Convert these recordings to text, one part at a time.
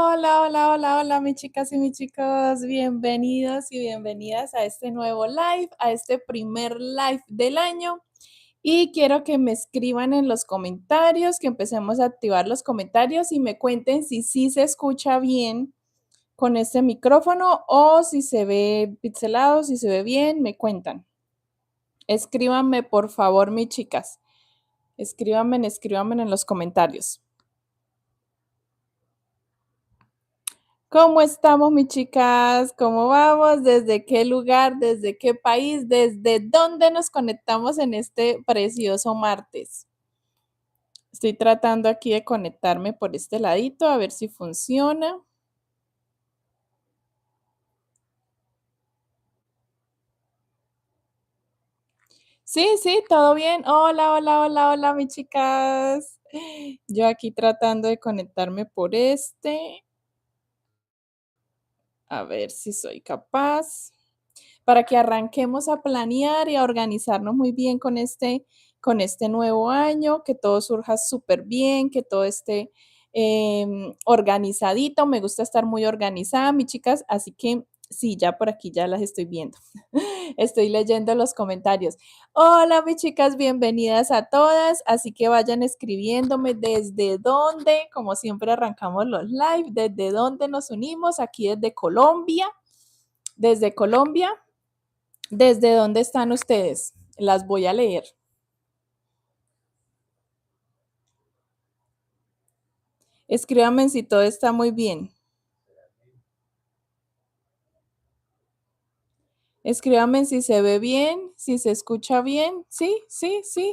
Hola, hola, hola, hola, mis chicas y mis chicos. Bienvenidos y bienvenidas a este nuevo live, a este primer live del año. Y quiero que me escriban en los comentarios, que empecemos a activar los comentarios y me cuenten si sí se escucha bien con este micrófono o si se ve pixelado, si se ve bien, me cuentan. Escríbanme, por favor, mis chicas. Escríbanme en los comentarios. ¿Cómo estamos, mis chicas? ¿Cómo vamos? ¿Desde qué lugar? ¿Desde qué país? ¿Desde dónde nos conectamos en este precioso martes? Estoy tratando aquí de conectarme por este ladito a ver si funciona. Sí, todo bien. Hola, hola, hola, hola, mis chicas. Yo aquí tratando de conectarme por este. A ver si soy capaz. Para que arranquemos a planear y a organizarnos muy bien con este nuevo año, que todo surja súper bien, que todo esté organizadito. Me gusta estar muy organizada, mis chicas, así que sí, ya por aquí ya las estoy viendo. Estoy leyendo los comentarios. Hola, mis chicas, bienvenidas a todas. Así que vayan escribiéndome desde dónde, como siempre arrancamos los live, desde dónde nos unimos, aquí desde Colombia. Desde Colombia, ¿desde dónde están ustedes? Las voy a leer. Escríbanme si todo está muy bien. Escríbanme si se ve bien, si se escucha bien. Sí.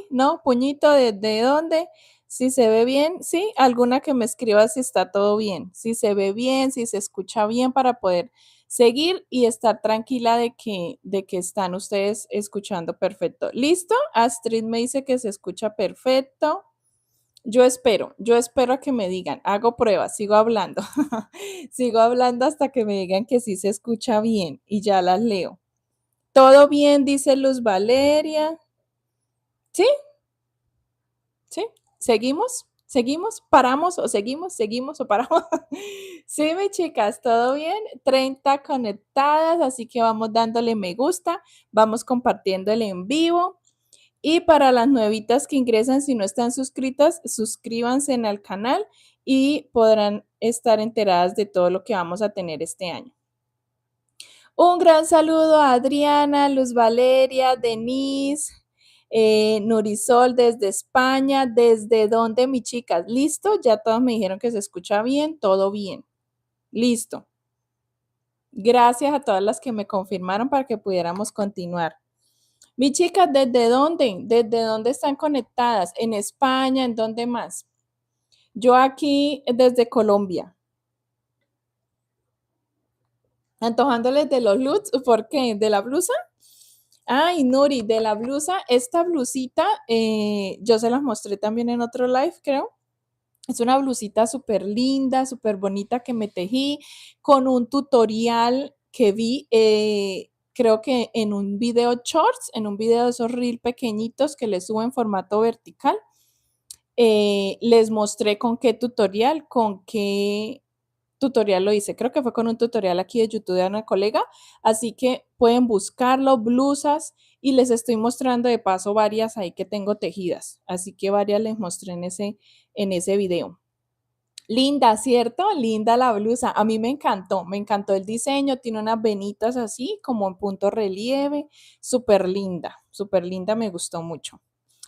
No, puñito, ¿de dónde? Si se ve bien, sí. Alguna que me escriba si está todo bien. Si se ve bien, si se escucha bien para poder seguir y estar tranquila de que están ustedes escuchando perfecto. ¿Listo? Astrid me dice que se escucha perfecto. Yo espero a que me digan, hago pruebas, sigo hablando, sigo hablando hasta que me digan que sí se escucha bien y ya las leo. Todo bien, dice Luz Valeria. ¿Sí? ¿Sí? ¿Seguimos? ¿Paramos o seguimos o paramos? Sí, mis chicas, todo bien. 30 conectadas, así que vamos dándole me gusta, vamos compartiendo el en vivo. Y para las nuevitas que ingresan, si no están suscritas, suscríbanse al canal y podrán estar enteradas de todo lo que vamos a tener este año. Un gran saludo a Adriana, Luz Valeria, Denise, Nurisol desde España. ¿Desde dónde, mis chicas? ¿Listo? Ya todos me dijeron que se escucha bien, todo bien. Listo. Gracias a todas las que me confirmaron para que pudiéramos continuar. Mis chicas, ¿desde dónde? ¿Desde dónde están conectadas? ¿En España? ¿En dónde más? Yo aquí desde Colombia. Antojándoles de los looks, ¿por qué? ¿De la blusa? Ay, Nuri, de la blusa, esta blusita, yo se las mostré también en otro live, creo. Es una blusita súper linda, súper bonita que me tejí con un tutorial que vi, creo que en un video shorts, en un video de esos reel pequeñitos que les subo en formato vertical. Les mostré con qué tutorial lo hice. Creo que fue con un tutorial aquí de YouTube de una colega. Así que pueden buscarlo, blusas, y les estoy mostrando de paso varias ahí que tengo tejidas. Así que varias les mostré en ese video. Linda, ¿cierto? Linda la blusa. A mí me encantó el diseño. Tiene unas venitas así, como en punto relieve. Súper linda, me gustó mucho.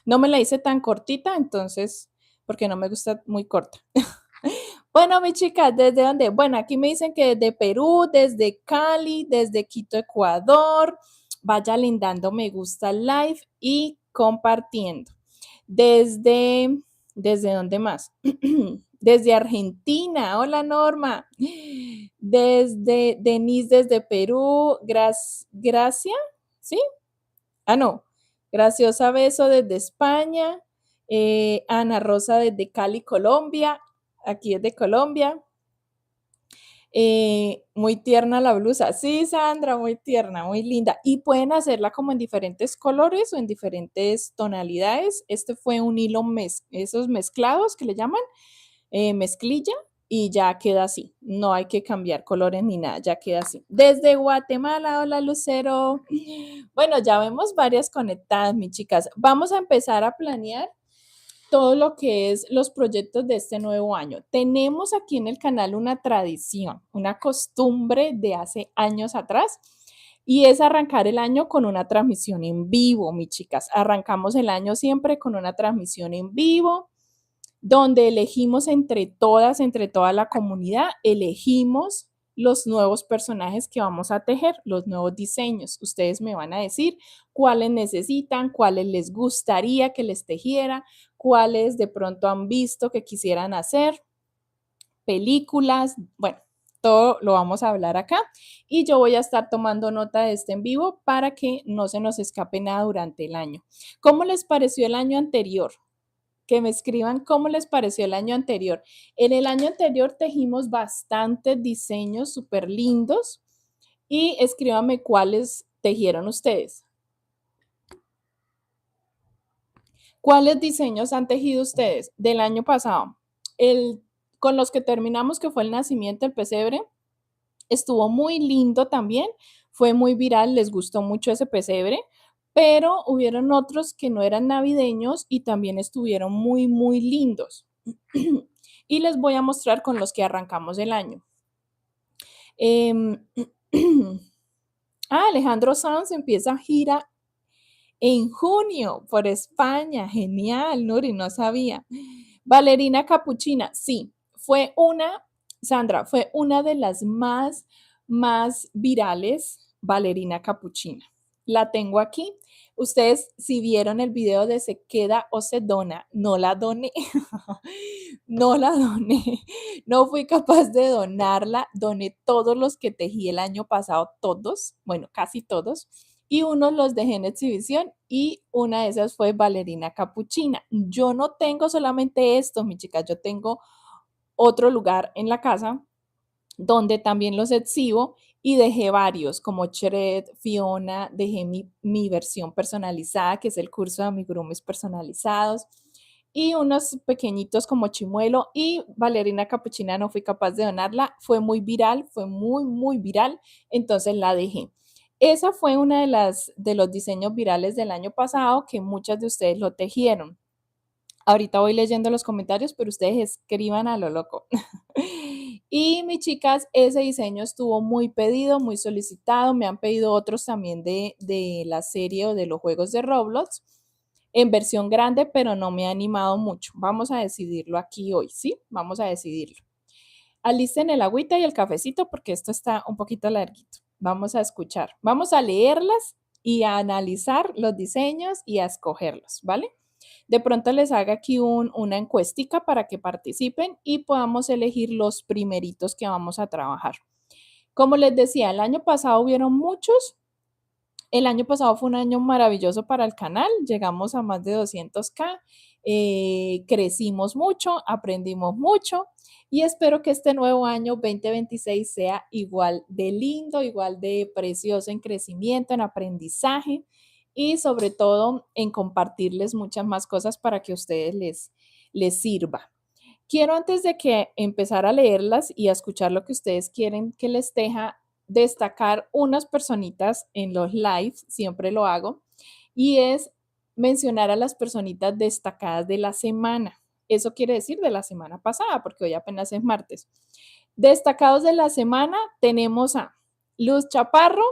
No me la hice tan cortita, entonces, porque no me gusta muy corta. Bueno, mis chicas, ¿desde dónde? Bueno, aquí me dicen que desde Perú, desde Cali, desde Quito, Ecuador. Vaya dando me gusta al live y compartiendo. Desde, ¿desde dónde más? Desde Argentina. Hola, Norma. Desde Denise, desde Perú. Gracia, ¿sí? Ah, no. Graciosa Beso desde España. Ana Rosa desde Cali, Colombia. Aquí es de Colombia. Muy tierna la blusa. Sí, Sandra, muy tierna, muy linda. Y pueden hacerla como en diferentes colores o en diferentes tonalidades. Este fue un hilo, esos mezclados que le llaman, mezclilla. y ya queda así. No hay que cambiar colores ni nada, ya queda así. Desde Guatemala, hola Lucero. Bueno, ya vemos varias conectadas, mis chicas. Vamos a empezar a planear todo lo que es los proyectos de este nuevo año. Tenemos aquí en el canal una tradición, una costumbre de hace años atrás y es arrancar el año con una transmisión en vivo, mis chicas. Arrancamos el año siempre con una transmisión en vivo donde elegimos entre toda la comunidad, elegimos los nuevos personajes que vamos a tejer, los nuevos diseños. Ustedes me van a decir cuáles necesitan, cuáles les gustaría que les tejiera, cuáles de pronto han visto que quisieran hacer, películas, bueno, todo lo vamos a hablar acá y yo voy a estar tomando nota de este en vivo para que no se nos escape nada durante el año. ¿Cómo les pareció el año anterior? Que me escriban cómo les pareció el año anterior. En el año anterior tejimos bastantes diseños súper lindos y escríbanme cuáles tejieron ustedes. ¿Cuáles diseños han tejido ustedes del año pasado? Con los que terminamos, que fue el nacimiento del pesebre, estuvo muy lindo también, fue muy viral, les gustó mucho ese pesebre, pero hubieron otros que no eran navideños y también estuvieron muy, muy lindos. Y les voy a mostrar con los que arrancamos el año. Alejandro Sanz empieza gira en junio por España. Genial, Nuri, no sabía. Valerina Capuchina, sí, Sandra, fue una de las más virales, Valerina Capuchina. La tengo aquí. Ustedes, si vieron el video de Se queda o se dona, no la doné. No la doné. No fui capaz de donarla. Doné todos los que tejí el año pasado, todos, bueno, casi todos. Y unos los dejé en exhibición y una de esas fue Valerina Capuchina. Yo no tengo solamente esto, mi chica, yo tengo otro lugar en la casa donde también los exhibo y dejé varios, como Shred, Fiona, dejé mi versión personalizada, que es el curso de amigurumis personalizados, y unos pequeñitos como Chimuelo y Valerina Capuchina no fui capaz de donarla, fue muy viral, fue muy, muy viral, entonces la dejé. Esa fue una de los diseños virales del año pasado que muchas de ustedes lo tejieron. Ahorita voy leyendo los comentarios, pero ustedes escriban a lo loco. Y mis chicas, ese diseño estuvo muy pedido, muy solicitado. Me han pedido otros también de la serie o de los juegos de Roblox en versión grande, pero no me ha animado mucho. Vamos a decidirlo aquí hoy, ¿sí? Vamos a decidirlo. Alisten el agüita y el cafecito porque esto está un poquito larguito. Vamos a escuchar, vamos a leerlas y a analizar los diseños y a escogerlos, ¿vale? De pronto les haga aquí una encuestica para que participen y podamos elegir los primeritos que vamos a trabajar. Como les decía, el año pasado hubieron muchos. El año pasado fue un año maravilloso para el canal. Llegamos a más de 200K. Crecimos mucho, aprendimos mucho y espero que este nuevo año 2026 sea igual de lindo, igual de precioso en crecimiento, en aprendizaje y sobre todo en compartirles muchas más cosas para que a ustedes les sirva. Quiero antes de que empezar a leerlas y a escuchar lo que ustedes quieren que les teja, destacar unas personitas en los lives, siempre lo hago, y es mencionar a las personitas destacadas de la semana. Eso quiere decir de la semana pasada, porque hoy apenas es martes. Destacados de la semana tenemos a Luz Chaparro,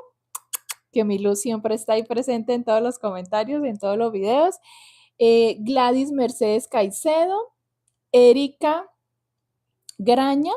que mi Luz siempre está ahí presente en todos los comentarios, en todos los videos. Gladys Mercedes Caicedo, Erika Graña,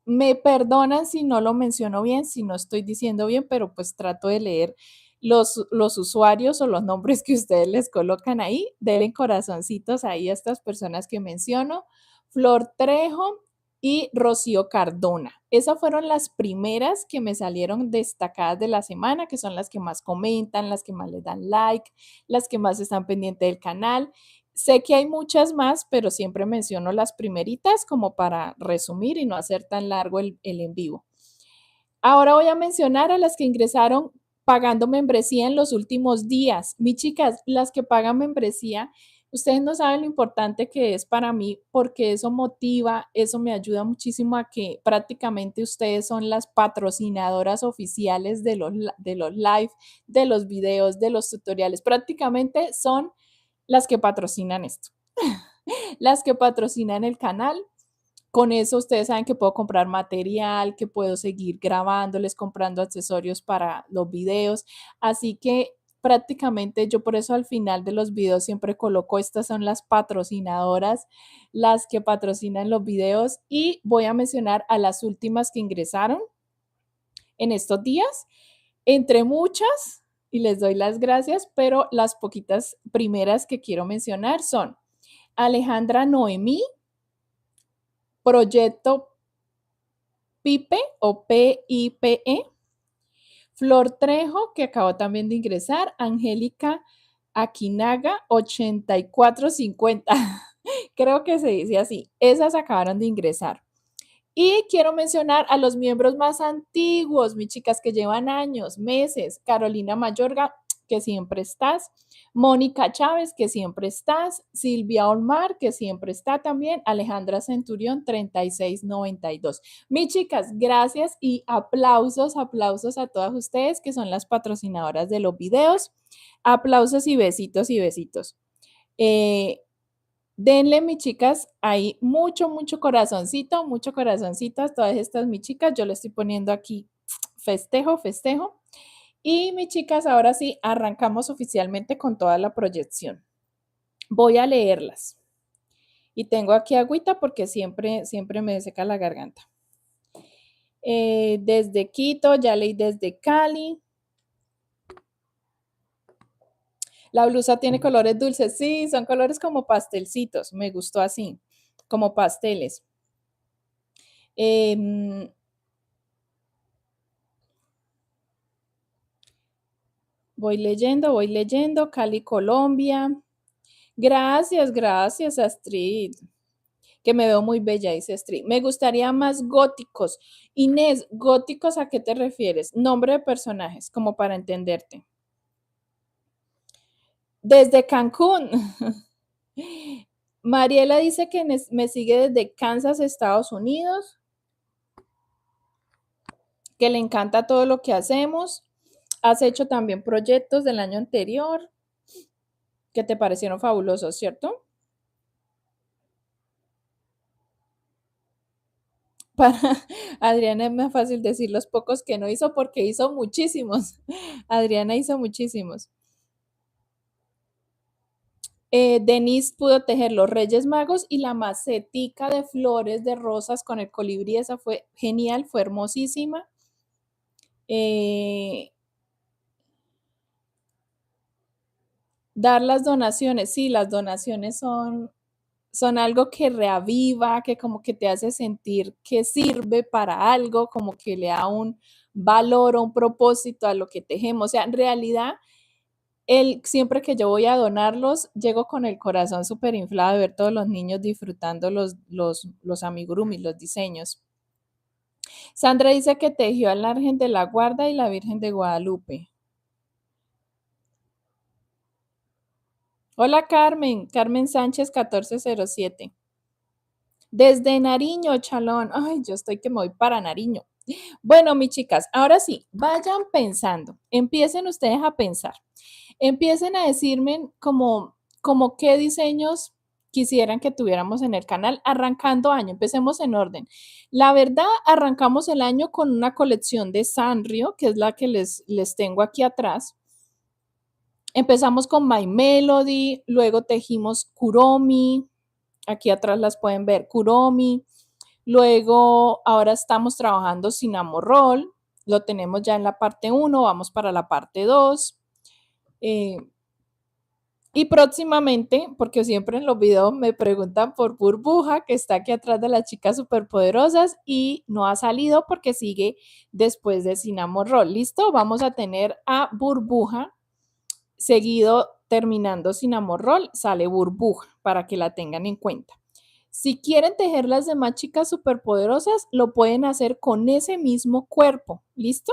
me perdonan si no lo menciono bien, si no estoy diciendo bien, pero pues trato de leer los usuarios o los nombres que ustedes les colocan ahí. Denle corazoncitos ahí a estas personas que menciono. Flor Trejo y Rocío Cardona. Esas fueron las primeras que me salieron destacadas de la semana, que son las que más comentan, las que más les dan like, las que más están pendientes del canal. Sé que hay muchas más, pero siempre menciono las primeritas como para resumir y no hacer tan largo el en vivo. Ahora voy a mencionar a las que ingresaron pagando membresía en los últimos días. Mis chicas, las que pagan membresía, Ustedes no saben lo importante que es para mí porque eso motiva, eso me ayuda muchísimo a que prácticamente ustedes son las patrocinadoras oficiales de los live, de los videos, de los tutoriales. Prácticamente son las que patrocinan esto, las que patrocinan el canal. Con eso ustedes saben que puedo comprar material, que puedo seguir grabándoles, comprando accesorios para los videos. Así que prácticamente yo por eso al final de los videos siempre coloco estas son las patrocinadoras, las que patrocinan los videos y voy a mencionar a las últimas que ingresaron en estos días, entre muchas, y les doy las gracias, pero las poquitas primeras que quiero mencionar son Alejandra Noemí, Proyecto Pipe o PIPE, Flor Trejo, que acabó también de ingresar, Angélica Aquinaga, 8450. Creo que se dice así. Esas acabaron de ingresar. Y quiero mencionar a los miembros más antiguos, mis chicas que llevan años, meses. Carolina Mayorga, que siempre estás. Mónica Chávez, que siempre estás. Silvia Olmar, que siempre está también. Alejandra Centurión, 3692. Mis chicas, gracias y aplausos, aplausos a todas ustedes que son las patrocinadoras de los videos. Aplausos y besitos y besitos. Denle, mis chicas, ahí mucho, mucho corazoncito a todas estas, mis chicas. Yo le estoy poniendo aquí festejo, festejo. Y mis chicas, ahora sí, arrancamos oficialmente con toda la proyección. Voy a leerlas. Y tengo aquí agüita porque siempre me seca la garganta. Desde Quito, ya leí desde Cali. La blusa tiene colores dulces. Sí, son colores como pastelcitos. Me gustó así, como pasteles. Voy leyendo. Cali, Colombia. Gracias, gracias, Astrid. Que me veo muy bella, dice Astrid. Me gustaría más góticos. Inés, ¿góticos a qué te refieres? Nombre de personajes, como para entenderte. Desde Cancún. Mariela dice que me sigue desde Kansas, Estados Unidos. Que le encanta todo lo que hacemos. Has hecho también proyectos del año anterior que te parecieron fabulosos, ¿cierto? Para Adriana es más fácil decir los pocos que no hizo porque hizo muchísimos. Adriana hizo muchísimos. Denise pudo tejer los Reyes Magos y la macetica de flores de rosas con el colibrí. Esa fue genial, fue hermosísima. Dar las donaciones, sí, las donaciones son algo que reaviva, que como que te hace sentir que sirve para algo, como que le da un valor o un propósito a lo que tejemos. O sea, en realidad, siempre que yo voy a donarlos, llego con el corazón súper inflado de ver todos los niños disfrutando los amigurumis, los diseños. Sandra dice que tejió al Ángel de la Guarda y la Virgen de Guadalupe. Hola Carmen, Carmen Sánchez 1407. Desde Nariño, Chalón. Ay, yo estoy que me voy para Nariño. Bueno, mis chicas, ahora sí, vayan pensando, empiecen ustedes a pensar, empiecen a decirme como qué diseños quisieran que tuviéramos en el canal arrancando año, empecemos en orden. La verdad, arrancamos el año con una colección de Sanrio, que es la que les tengo aquí atrás. Empezamos con My Melody, luego tejimos Kuromi, aquí atrás las pueden ver, Kuromi. Luego, ahora estamos trabajando Cinnamoroll, lo tenemos ya en la parte 1, vamos para la parte 2. Y próximamente, porque siempre en los videos me preguntan por Burbuja, que está aquí atrás de las chicas superpoderosas y no ha salido porque sigue después de Cinnamoroll. ¿Listo? Vamos a tener a Burbuja, seguido terminando Cinnamoroll, sale Burbuja, para que la tengan en cuenta. Si quieren tejer las demás chicas superpoderosas, lo pueden hacer con ese mismo cuerpo, ¿listo?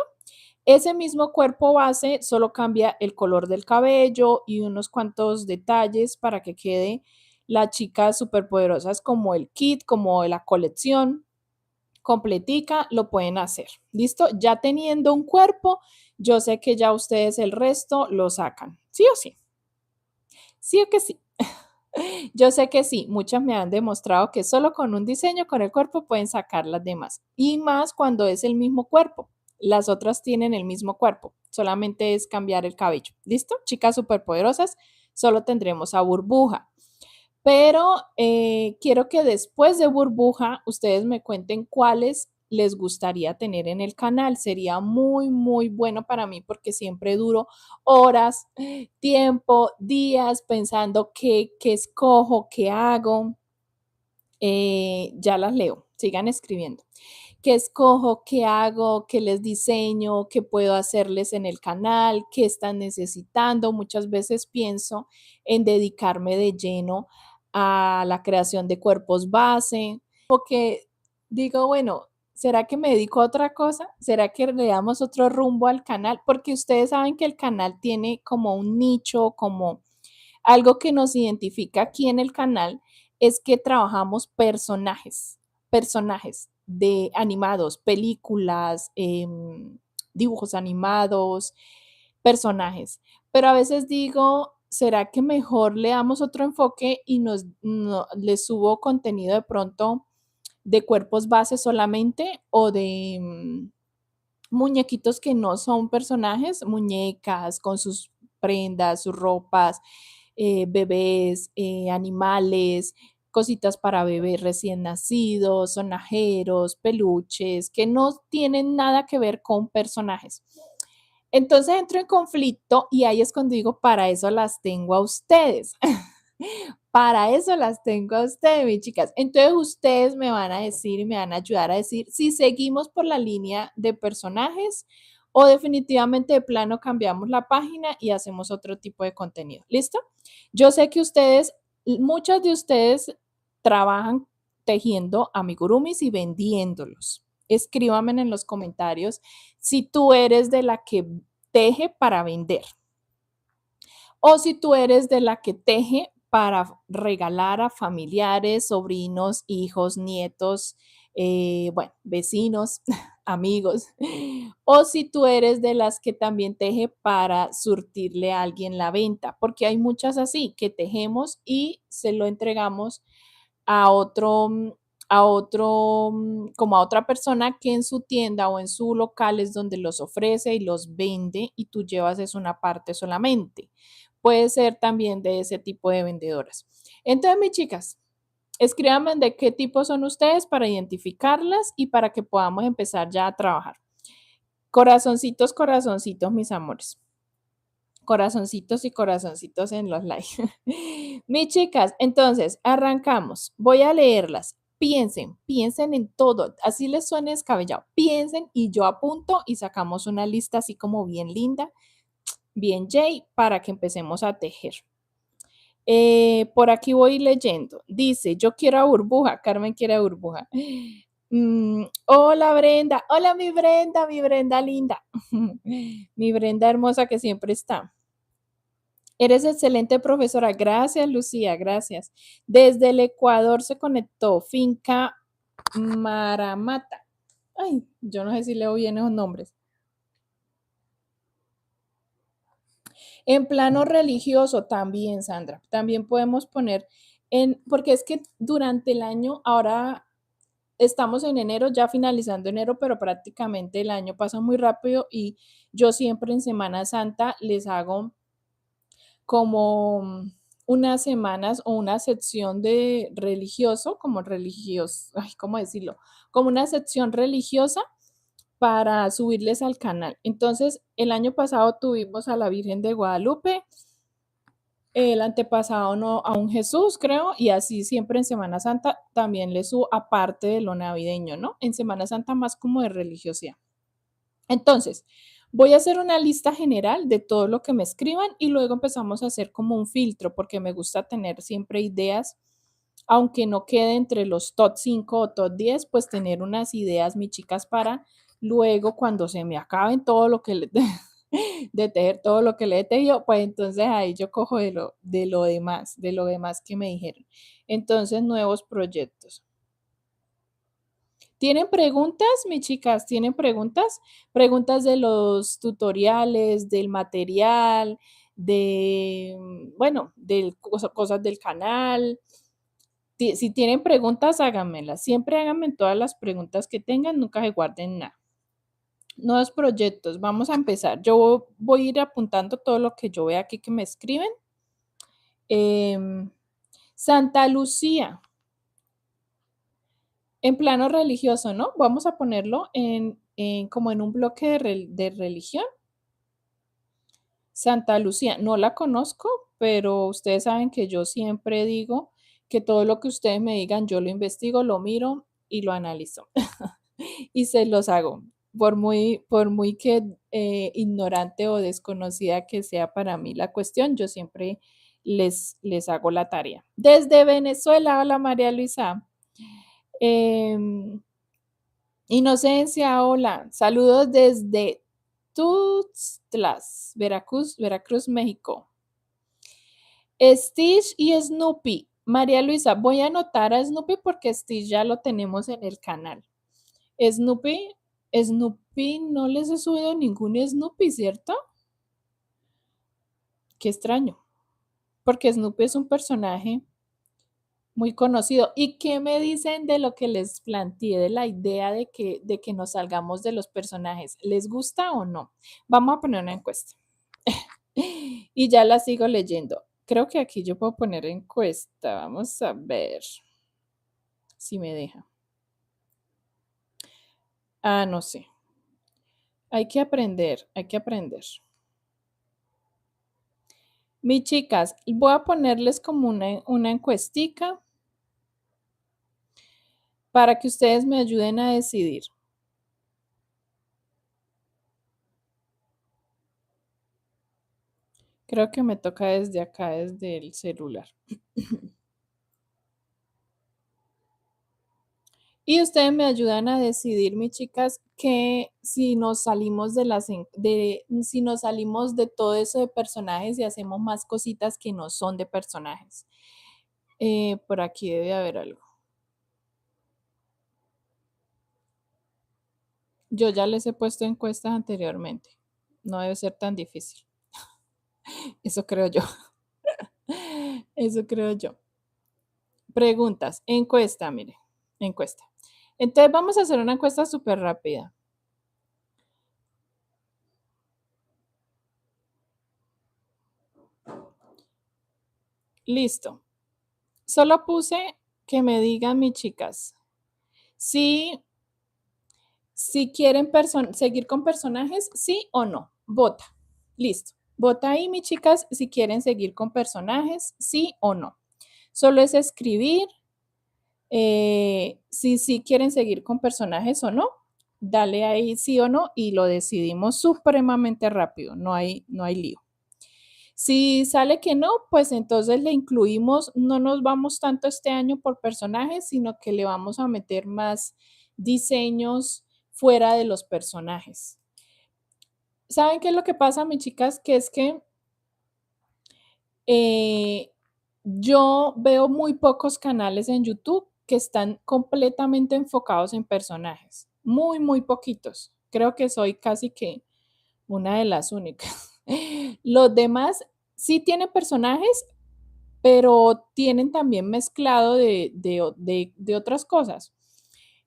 Ese mismo cuerpo base solo cambia el color del cabello y unos cuantos detalles para que quede las chicas superpoderosas como el kit, como la colección completica, lo pueden hacer. ¿Listo? Ya teniendo un cuerpo, yo sé que ya ustedes el resto lo sacan. ¿Sí o sí? ¿Sí o que sí? Yo sé que sí, muchas me han demostrado que solo con un diseño, con el cuerpo, pueden sacar las demás. Y más cuando es el mismo cuerpo. Las otras tienen el mismo cuerpo, solamente es cambiar el cabello. ¿Listo? Chicas superpoderosas, solo tendremos a Burbuja. Pero quiero que después de Burbuja ustedes me cuenten cuáles les gustaría tener en el canal. Sería muy, muy bueno para mí porque siempre duro horas, tiempo, días pensando qué escojo, qué hago. Ya las leo, sigan escribiendo. ¿Qué escojo? ¿Qué hago? ¿Qué les diseño? ¿Qué puedo hacerles en el canal? ¿Qué están necesitando? Muchas veces pienso en dedicarme de lleno a la creación de cuerpos base, porque digo, bueno, ¿será que me dedico a otra cosa? ¿Será que le damos otro rumbo al canal? Porque ustedes saben que el canal tiene como un nicho, como algo que nos identifica aquí en el canal es que trabajamos personajes de animados, películas, dibujos animados, personajes. Pero a veces digo, ¿será que mejor le damos otro enfoque y les subo contenido de pronto de cuerpos base solamente o de muñequitos que no son personajes, muñecas con sus prendas, sus ropas, bebés, animales, cositas para bebés recién nacidos, sonajeros, peluches, que no tienen nada que ver con personajes. Entonces entro en conflicto y ahí es cuando digo, para eso las tengo a ustedes. Para eso las tengo a ustedes, mis chicas. Entonces ustedes me van a decir y me van a ayudar a decir si seguimos por la línea de personajes o definitivamente de plano cambiamos la página y hacemos otro tipo de contenido. ¿Listo? Yo sé que ustedes, muchos de ustedes trabajan tejiendo amigurumis y vendiéndolos. Escríbame en los comentarios si tú eres de la que teje para vender o si tú eres de la que teje para regalar a familiares, sobrinos, hijos, nietos, bueno, vecinos, amigos, o si tú eres de las que también teje para surtirle a alguien la venta, porque hay muchas así que tejemos y se lo entregamos a otro, como a otra persona que en su tienda o en su local es donde los ofrece y los vende y tú llevas es una parte solamente. Puede ser también de ese tipo de vendedoras. Entonces, mis chicas, escríbanme de qué tipo son ustedes para identificarlas y para que podamos empezar ya a trabajar. Corazoncitos, corazoncitos, mis amores. Corazoncitos y corazoncitos en los likes. Mis chicas, entonces arrancamos. Voy a leerlas. Piensen en todo. Así les suene descabellado. Piensen y yo apunto y sacamos una lista así como bien linda, bien Jay, para que empecemos a tejer. Por aquí voy leyendo. Dice, yo quiero a Burbuja. Carmen quiere a Burbuja. Hola Brenda. Hola mi Brenda linda. Mi Brenda hermosa que siempre está. Eres excelente profesora. Gracias, Lucía, gracias. Desde el Ecuador se conectó Finca Maramata. Ay, yo no sé si leo bien esos nombres. En plano religioso también, Sandra. También podemos poner porque es que durante el año, ahora estamos en enero, ya finalizando enero, pero prácticamente el año pasa muy rápido y yo siempre en Semana Santa les hago como unas semanas o una sección de religioso, como religioso, ay, ¿cómo decirlo? Como una sección religiosa para subirles al canal. Entonces, el año pasado tuvimos a la Virgen de Guadalupe, el antepasado no, a un Jesús, creo, y así siempre en Semana Santa también le subo, aparte de lo navideño, ¿no? En Semana Santa más como de religiosidad. Entonces, voy a hacer una lista general de todo lo que me escriban y luego empezamos a hacer como un filtro porque me gusta tener siempre ideas aunque no quede entre los top 5 o top 10, pues tener unas ideas, mis chicas, para luego cuando se me acaben todo lo que le, de tejer todo lo que le he tejido, pues entonces ahí yo cojo de lo demás que me dijeron. Entonces, nuevos proyectos. ¿Tienen preguntas, mis chicas? ¿Tienen preguntas? Preguntas de los tutoriales, del material, de, bueno, de cosas del canal. Si tienen preguntas, háganmelas. Siempre háganme todas las preguntas que tengan, nunca se guarden nada. Nuevos proyectos, vamos a empezar. Yo voy a ir apuntando todo lo que yo vea aquí que me escriben. Santa Lucía, en plano religioso, ¿no? Vamos a ponerlo como en un bloque de religión. Santa Lucía, no la conozco, pero ustedes saben que yo siempre digo que todo lo que ustedes me digan, yo lo investigo, lo miro y lo analizo. Y se los hago, por muy que ignorante o desconocida que sea para mí la cuestión, yo siempre les hago la tarea. Desde Venezuela, hola María Luisa. Inocencia, hola. Saludos desde Tuxtlas, Veracruz, México. Stitch y Snoopy. María Luisa, voy a anotar a Snoopy porque Stitch ya lo tenemos en el canal. Snoopy, no les he subido ningún Snoopy, ¿cierto? Qué extraño, porque Snoopy es un personaje muy conocido. ¿Y qué me dicen de lo que les planteé, de la idea de que nos salgamos de los personajes? ¿Les gusta o no? Vamos a poner una encuesta. Y ya la sigo leyendo. Creo que aquí yo puedo poner encuesta. Vamos a ver si me deja. Ah, no sé. Hay que aprender, hay que aprender. Mis chicas, voy a ponerles como una encuestica para que ustedes me ayuden a decidir. Creo que me toca desde acá, desde el celular. Y ustedes me ayudan a decidir, mis chicas, que si nos salimos si nos salimos de todo eso de personajes y hacemos más cositas que no son de personajes. Por aquí debe haber algo. Yo ya les he puesto encuestas anteriormente. No debe ser tan difícil. Eso creo yo. Eso creo yo. Preguntas. Encuesta, mire. Encuesta. Entonces vamos a hacer una encuesta súper rápida. Listo. Solo puse que me digan mis chicas si quieren seguir con personajes, sí o no. Vota. Listo. Vota ahí, mis chicas, si quieren seguir con personajes, sí o no. Solo es escribir si quieren seguir con personajes o no. Dale ahí sí o no y lo decidimos supremamente rápido. No hay lío. Si sale que no, pues entonces le incluimos, no nos vamos tanto este año por personajes, sino que le vamos a meter más diseños fuera de los personajes. ¿Saben qué es lo que pasa, mis chicas? Que es que yo veo muy pocos canales en YouTube que están completamente enfocados en personajes. Muy, muy poquitos. Creo que soy casi que una de las únicas. Los demás sí tienen personajes, pero tienen también mezclado de otras cosas.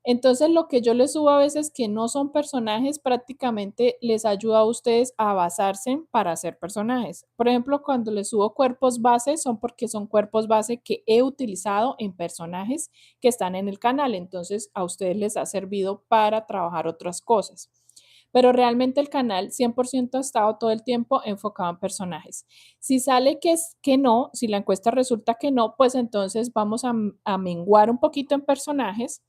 Entonces, lo que yo les subo a veces que no son personajes, prácticamente les ayuda a ustedes a basarse para hacer personajes. Por ejemplo, cuando les subo cuerpos base, son porque son cuerpos base que he utilizado en personajes que están en el canal. Entonces, a ustedes les ha servido para trabajar otras cosas. Pero realmente el canal 100% ha estado todo el tiempo enfocado en personajes. Si sale que no, si la encuesta resulta que no, pues entonces vamos a menguar un poquito en personajes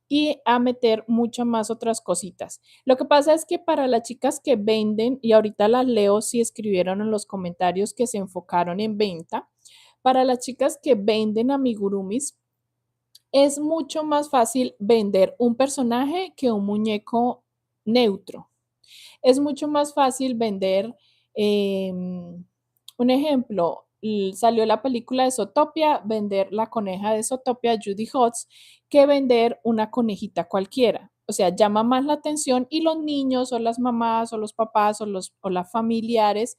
y a meter muchas más otras cositas. Lo que pasa es que para las chicas que venden, y ahorita las leo si escribieron en los comentarios que se enfocaron en venta, para las chicas que venden amigurumis, Es mucho más fácil vender un personaje que un muñeco neutro. Es mucho más fácil vender, un ejemplo, salió la película de Zootopia, vender la coneja de Zootopia, Judy Hotz, que vender una conejita cualquiera. O sea, llama más la atención y los niños o las mamás o los papás o las familiares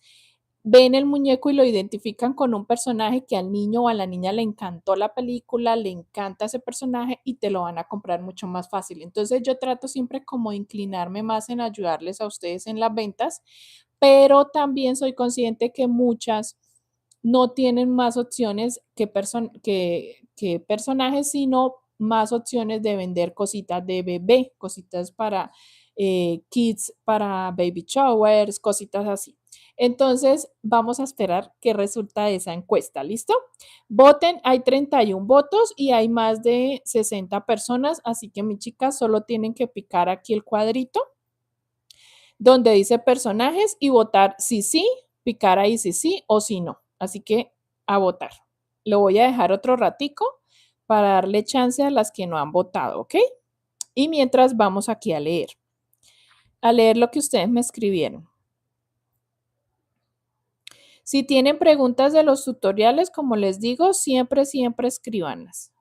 ven el muñeco y lo identifican con un personaje que al niño o a la niña le encantó la película, le encanta ese personaje y te lo van a comprar mucho más fácil. Entonces yo trato siempre como de inclinarme más en ayudarles a ustedes en las ventas, pero también soy consciente que muchas no tienen más opciones que personajes, sino más opciones de vender cositas de bebé, cositas para kids, para baby showers, cositas así. Entonces, vamos a esperar qué resulta esa encuesta, ¿listo? Voten, hay 31 votos y hay más de 60 personas, así que mis chicas solo tienen que picar aquí el cuadrito donde dice personajes y votar si sí, picar ahí si sí o si no. Así que a votar. Lo voy a dejar otro ratico para darle chance a las que no han votado, ¿ok? Y mientras vamos aquí a leer lo que ustedes me escribieron. Si tienen preguntas de los tutoriales, como les digo, siempre, siempre escríbanlas.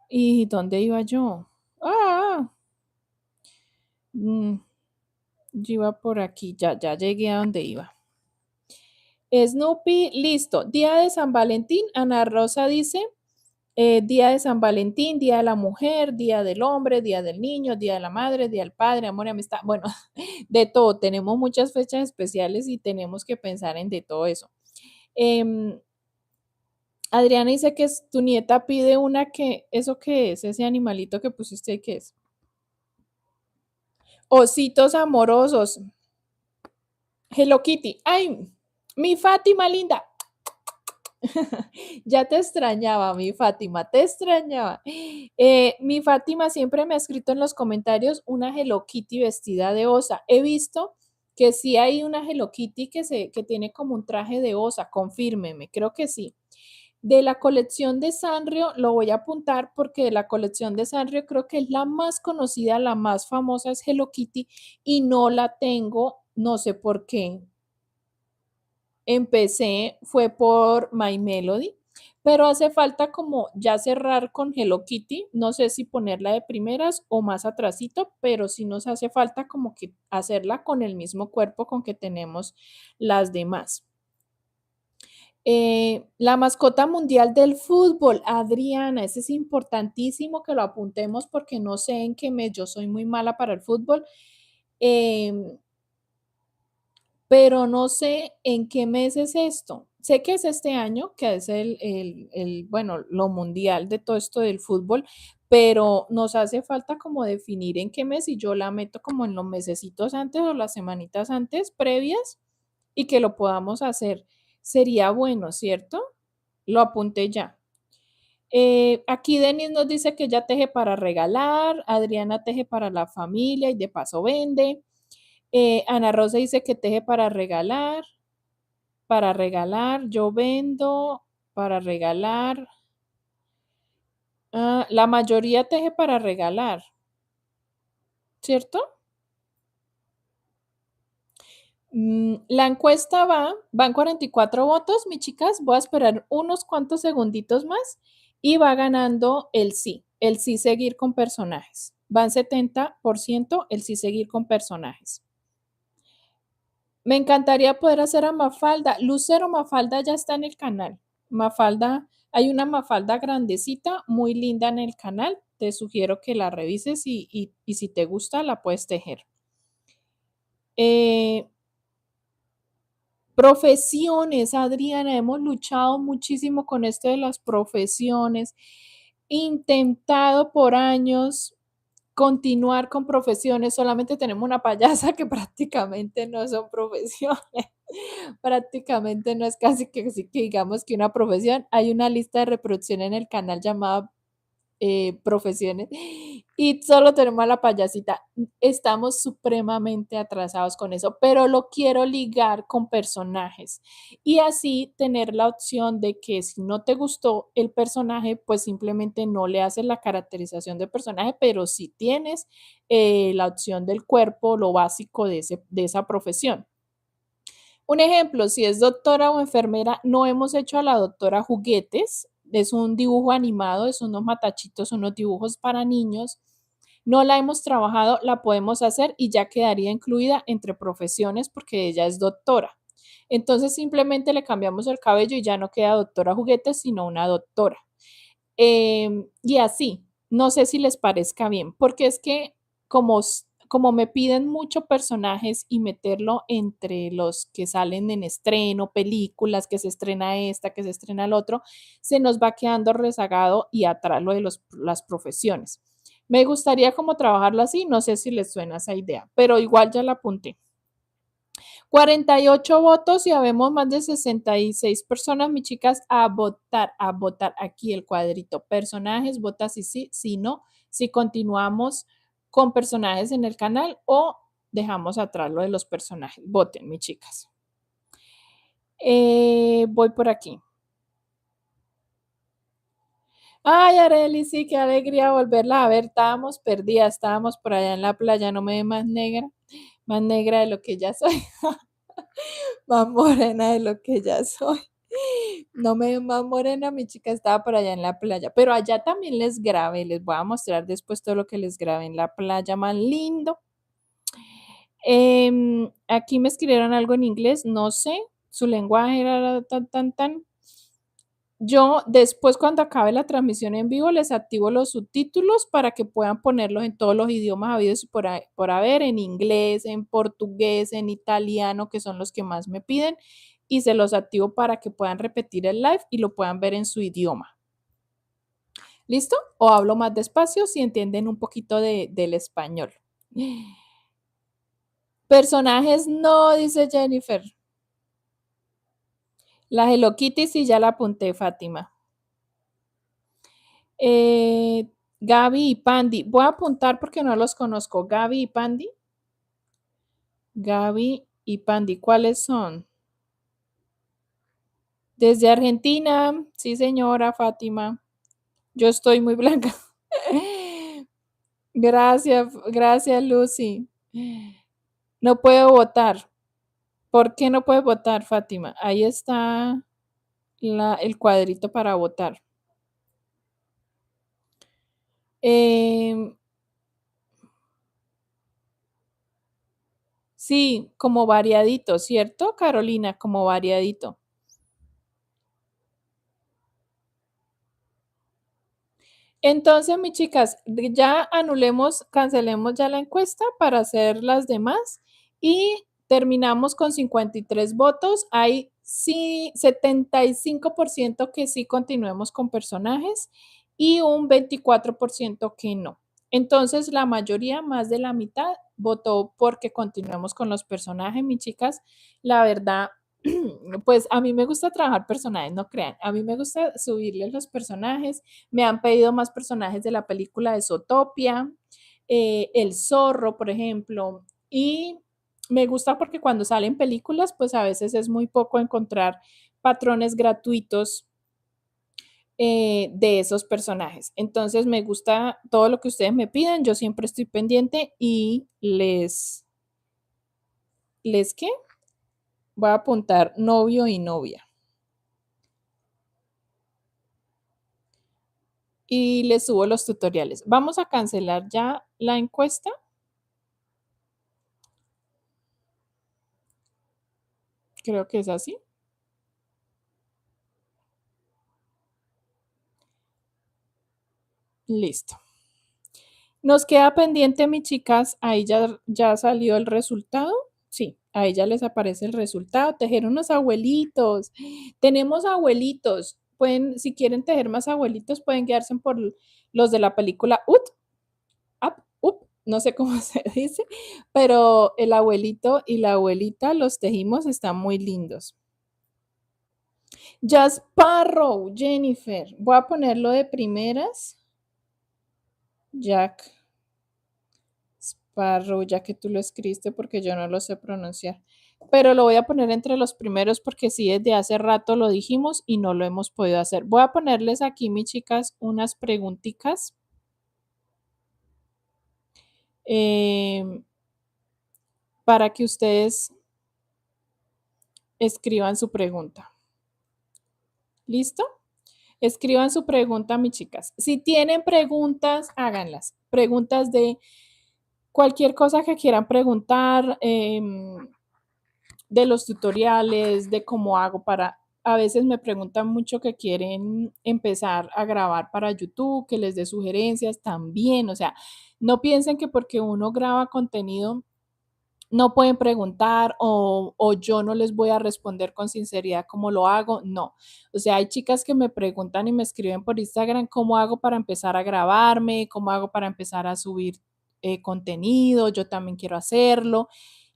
¿Y dónde iba yo? Mm, yo iba por aquí, ya llegué a donde iba. Snoopy, listo. Día de San Valentín, Ana Rosa dice, día de San Valentín, día de la mujer, día del hombre, día del niño, día de la madre, día del padre, amor y amistad. Bueno, de todo. Tenemos muchas fechas especiales y tenemos que pensar en de todo eso. Adriana dice que tu nieta pide una que, ¿eso qué es? Ese animalito que pusiste, ¿qué es? Ositos amorosos. Hello Kitty. Ay, mi Fátima linda. Ya te extrañaba, mi Fátima, te extrañaba. Mi Fátima siempre me ha escrito en los comentarios una Hello Kitty vestida de osa. He visto que sí hay una Hello Kitty que tiene como un traje de osa, confírmeme, creo que sí. De la colección de Sanrio lo voy a apuntar porque de la colección de Sanrio creo que es la más conocida, la más famosa es Hello Kitty y no la tengo, no sé por qué. Empecé fue por My Melody, pero hace falta como ya cerrar con Hello Kitty. No sé si ponerla de primeras o más atrasito, pero sí nos hace falta como que hacerla con el mismo cuerpo con que tenemos las demás. La mascota mundial del fútbol, Adriana, ese es importantísimo que lo apuntemos porque no sé en qué mes, yo soy muy mala para el fútbol. Pero no sé en qué mes es esto. Sé que es este año, que es bueno, lo mundial de todo esto del fútbol, pero nos hace falta como definir en qué mes y yo la meto como en los mesecitos antes o las semanitas antes previas y que lo podamos hacer. Sería bueno, ¿cierto? Lo apunté ya. Aquí Denis nos dice que ella teje para regalar, Adriana teje para la familia y de paso vende. Ana Rosa dice que teje para regalar, yo vendo, para regalar. La mayoría teje para regalar, ¿cierto? La encuesta van 44 votos, mis chicas. Voy a esperar unos cuantos segunditos más y va ganando el sí seguir con personajes. Van 70% el sí seguir con personajes. Me encantaría poder hacer a Mafalda. Lucero Mafalda ya está en el canal. Mafalda, hay una Mafalda grandecita, muy linda en el canal. Te sugiero que la revises y si te gusta, la puedes tejer. Profesiones, Adriana, hemos luchado muchísimo con esto de las profesiones. Intentado por años continuar con profesiones, solamente tenemos una payasa que prácticamente no son profesiones, prácticamente no es casi que digamos que una profesión. Hay una lista de reproducción en el canal llamada profesiones y solo tenemos a la payasita. Estamos supremamente atrasados con eso, pero lo quiero ligar con personajes y así tener la opción de que si no te gustó el personaje, pues simplemente no le haces la caracterización de personaje, pero si tienes la opción del cuerpo, lo básico de esa profesión. Un ejemplo, si es doctora o enfermera, no hemos hecho a la doctora juguetes, es un dibujo animado, es unos matachitos, unos dibujos para niños. No la hemos trabajado, la podemos hacer y ya quedaría incluida entre profesiones porque ella es doctora. Entonces simplemente le cambiamos el cabello y ya no queda doctora juguetes, sino una doctora. Y así, no sé si les parezca bien, porque es que como, como me piden mucho personajes y meterlo entre los que salen en estreno, películas, que se estrena esta, que se estrena el otro, se nos va quedando rezagado y atrás lo de las profesiones. Me gustaría como trabajarlo así, no sé si les suena esa idea, pero igual ya la apunté. 48 votos y habemos más de 66 personas, mis chicas, a votar, aquí el cuadrito. Personajes, vota si sí, si no, si continuamos con personajes en el canal o dejamos atrás lo de los personajes. Voten, mis chicas. Voy por aquí. Ay, Arely, sí, qué alegría volverla a ver. Estábamos perdidas, estábamos por allá en la playa, no me ve más negra de lo que ya soy. Más morena de lo que ya soy. No me veo más morena, mi chica estaba por allá en la playa, pero allá también les grabé, les voy a mostrar después todo lo que les grabé en la playa, más lindo. Aquí me escribieron algo en inglés, no sé, su lenguaje era tan. Yo después cuando acabe la transmisión en vivo les activo los subtítulos para que puedan ponerlos en todos los idiomas habidos y por haber, en inglés, en portugués, en italiano, que son los que más me piden, y se los activo para que puedan repetir el live y lo puedan ver en su idioma. ¿Listo? O hablo más despacio si entienden un poquito del español. Personajes no, dice Jennifer. La Hello Kitty sí ya la apunté, Fátima. Gaby y Pandy. Voy a apuntar porque no los conozco. Gaby y Pandy. Gaby y Pandy. ¿Cuáles son? Desde Argentina. Sí, señora Fátima. Yo estoy muy blanca. Gracias, Lucy. No puedo votar. ¿Por qué no puedo votar, Fátima? Ahí está el cuadrito para votar. Sí, como variadito, ¿cierto, Carolina? Como variadito. Entonces, mis chicas, ya anulemos, cancelemos ya la encuesta para hacer las demás y terminamos con 53 votos. Hay sí 75% que sí continuemos con personajes y un 24% que no. Entonces, la mayoría, más de la mitad, votó porque continuemos con los personajes, mis chicas. La verdad, pues a mí me gusta trabajar personajes, no crean. A mí me gusta subirles los personajes. Me han pedido más personajes de la película de Zootopia, El Zorro, por ejemplo. Y me gusta porque cuando salen películas, pues a veces es muy poco encontrar patrones gratuitos de esos personajes. Entonces me gusta todo lo que ustedes me piden. Yo siempre estoy pendiente y ¿les qué? Voy a apuntar novio y novia. Y les subo los tutoriales. Vamos a cancelar ya la encuesta. Creo que es así. Listo. Nos queda pendiente, mis chicas, ahí ya salió el resultado. Sí, ahí ya les aparece el resultado. Tejer unos abuelitos. Tenemos abuelitos. Pueden, si quieren tejer más abuelitos, pueden guiarse por los de la película Up, no sé cómo se dice, pero el abuelito y la abuelita los tejimos, están muy lindos. Jasparrow, Jennifer, voy a ponerlo de primeras. Jack Sparrow, ya que tú lo escribiste porque yo no lo sé pronunciar. Pero lo voy a poner entre los primeros porque sí, desde hace rato lo dijimos y no lo hemos podido hacer. Voy a ponerles aquí, mis chicas, unas preguntitas. Para que ustedes escriban su pregunta. ¿Listo? Escriban su pregunta, mis chicas. Si tienen preguntas, háganlas. Preguntas de cualquier cosa que quieran preguntar, de los tutoriales, de cómo hago para... A veces me preguntan mucho que quieren empezar a grabar para YouTube, que les dé sugerencias también. O sea, no piensen que porque uno graba contenido no pueden preguntar o yo no les voy a responder con sinceridad cómo lo hago. No. O sea, hay chicas que me preguntan y me escriben por Instagram cómo hago para empezar a grabarme, cómo hago para empezar a subir contenido. Yo también quiero hacerlo.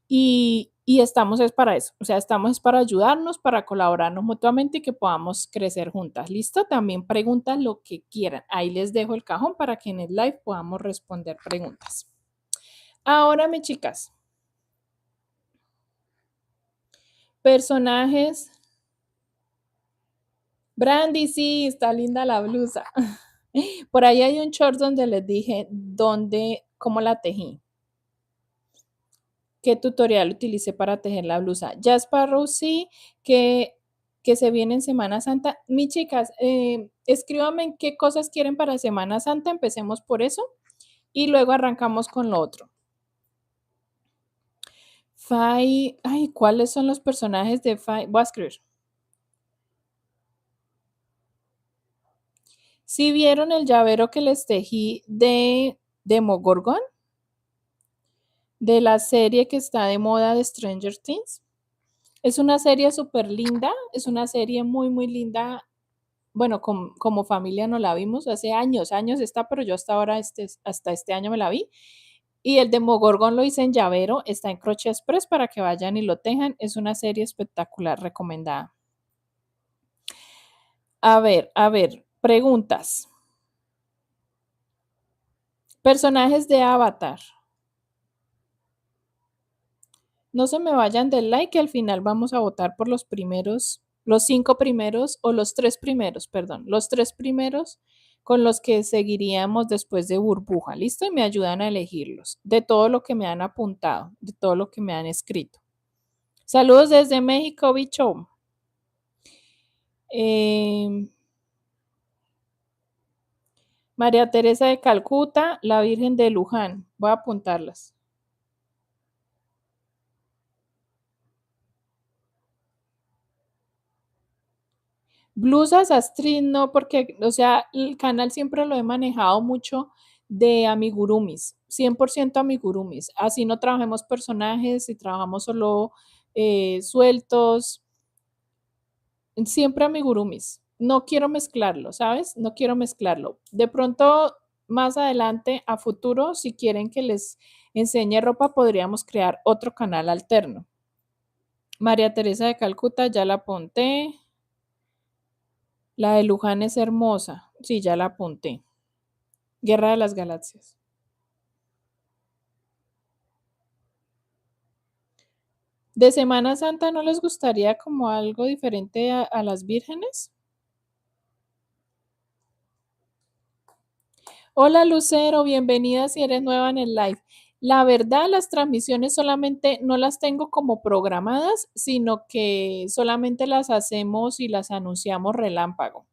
Y estamos es para eso, o sea, estamos es para ayudarnos, para colaborarnos mutuamente y que podamos crecer juntas. ¿Listo? También preguntas lo que quieran. Ahí les dejo el cajón para que en el live podamos responder preguntas. Ahora, mis chicas, personajes. Brandy, sí, está linda la blusa. Por ahí hay un short donde les dije cómo la tejí. ¿Qué tutorial utilicé para tejer la blusa? Jasper sí, que se viene en Semana Santa. Mis chicas, escríbanme en qué cosas quieren para Semana Santa. Empecemos por eso y luego arrancamos con lo otro. Fai, ay, ¿cuáles son los personajes de Fai? Voy a escribir. ¿Sí vieron el llavero que les tejí de Demogorgon? De la serie que está de moda de Stranger Things. Es una serie súper linda, es una serie muy, muy linda. Bueno, como familia no la vimos hace años, años está, pero yo hasta ahora, hasta este año me la vi. Y el Demogorgon lo hice en llavero, está en Crochet Express para que vayan y lo tengan. Es una serie espectacular, recomendada. A ver, preguntas. Personajes de Avatar. No se me vayan del like, que al final vamos a votar por los primeros, los 5 primeros o los 3 primeros, perdón, los 3 primeros con los que seguiríamos después de burbuja. ¿Listo? Y me ayudan a elegirlos de todo lo que me han apuntado, de todo lo que me han escrito. Saludos desde México, bicho. María Teresa de Calcuta, la Virgen de Luján. Voy a apuntarlas. Blusas Astrid no, porque, o sea, el canal siempre lo he manejado mucho de amigurumis, 100% amigurumis. Así no trabajemos personajes y trabajamos solo sueltos, siempre amigurumis. No quiero mezclarlo, ¿sabes? No quiero mezclarlo. De pronto, más adelante, a futuro, si quieren que les enseñe ropa, podríamos crear otro canal alterno. María Teresa de Calcuta, ya la apunté. La de Luján es hermosa. Sí, ya la apunté. Guerra de las Galaxias. ¿De Semana Santa no les gustaría como algo diferente a las vírgenes? Hola Lucero, bienvenida si eres nueva en el live. La verdad, las transmisiones solamente no las tengo como programadas, sino que solamente las hacemos y las anunciamos relámpago.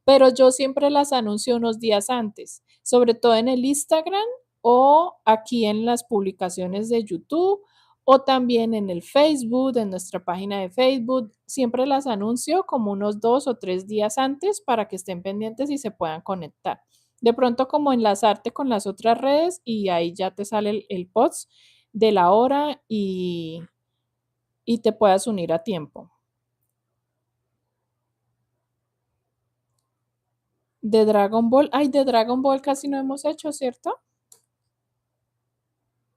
Pero yo siempre las anuncio unos días antes, sobre todo en el Instagram o aquí en las publicaciones de YouTube o también en el Facebook, en nuestra página de Facebook. Siempre las anuncio como unos 2 o 3 días antes para que estén pendientes y se puedan conectar. De pronto como enlazarte con las otras redes y ahí ya te sale el post de la hora y te puedas unir a tiempo. De Dragon Ball, ay, de Dragon Ball casi no hemos hecho, ¿cierto?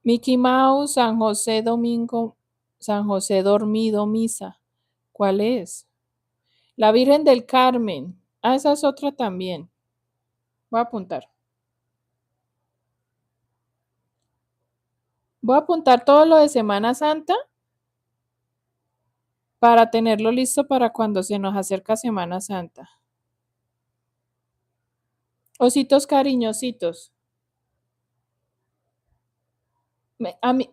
Mickey Mouse, San José Domingo, San José Dormido, Misa. ¿Cuál es? La Virgen del Carmen. Ah, esa es otra también. Voy a apuntar. Voy a apuntar todo lo de Semana Santa para tenerlo listo para cuando se nos acerca Semana Santa. Ositos cariñositos.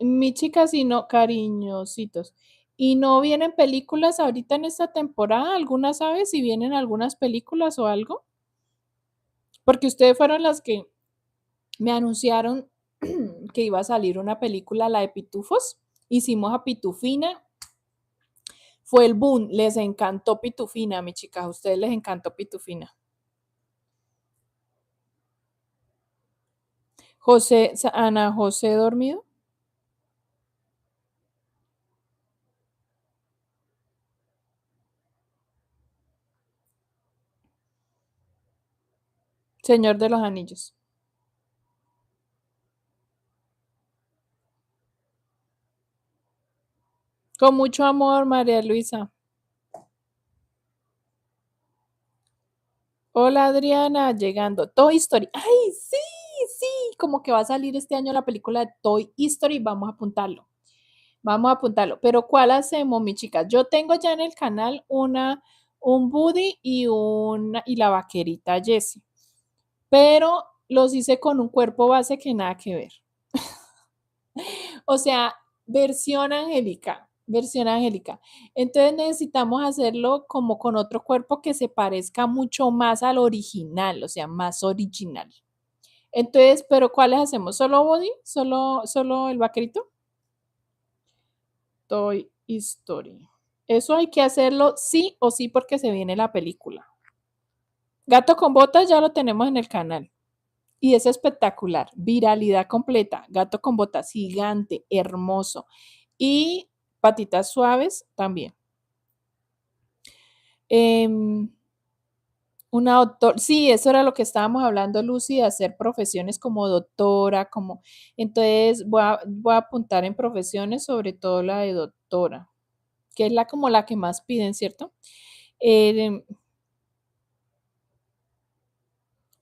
Mi chica sí no, cariñositos. ¿Y no vienen películas ahorita en esta temporada? ¿Alguna sabe si vienen algunas películas o algo? Porque ustedes fueron las que me anunciaron que iba a salir una película, la de Pitufos. Hicimos a Pitufina. Fue el boom. Les encantó Pitufina, mi chica. A ustedes les encantó Pitufina. Ana José dormido. Señor de los Anillos. Con mucho amor, María Luisa. Hola Adriana, llegando. Toy Story. ¡Ay, sí! Sí, como que va a salir este año la película de Toy Story. Vamos a apuntarlo. Vamos a apuntarlo. Pero ¿cuál hacemos, mi chica? Yo tengo ya en el canal un Buddy y la vaquerita Jessie. Pero los hice con un cuerpo base que nada que ver. O sea, versión angélica, versión angélica. Entonces necesitamos hacerlo como con otro cuerpo que se parezca mucho más al original, o sea, más original. Entonces, ¿pero cuáles hacemos? ¿Solo body? ¿Solo el vaquerito? Toy Story. Eso hay que hacerlo sí o sí porque se viene la película. Gato con botas ya lo tenemos en el canal. Y es espectacular. Viralidad completa. Gato con botas gigante, hermoso. Y patitas suaves también. Una doctora, sí, eso era lo que estábamos hablando, Lucy, de hacer profesiones como doctora, como, entonces voy a apuntar en profesiones, sobre todo la de doctora, que es la como la que más piden, ¿cierto?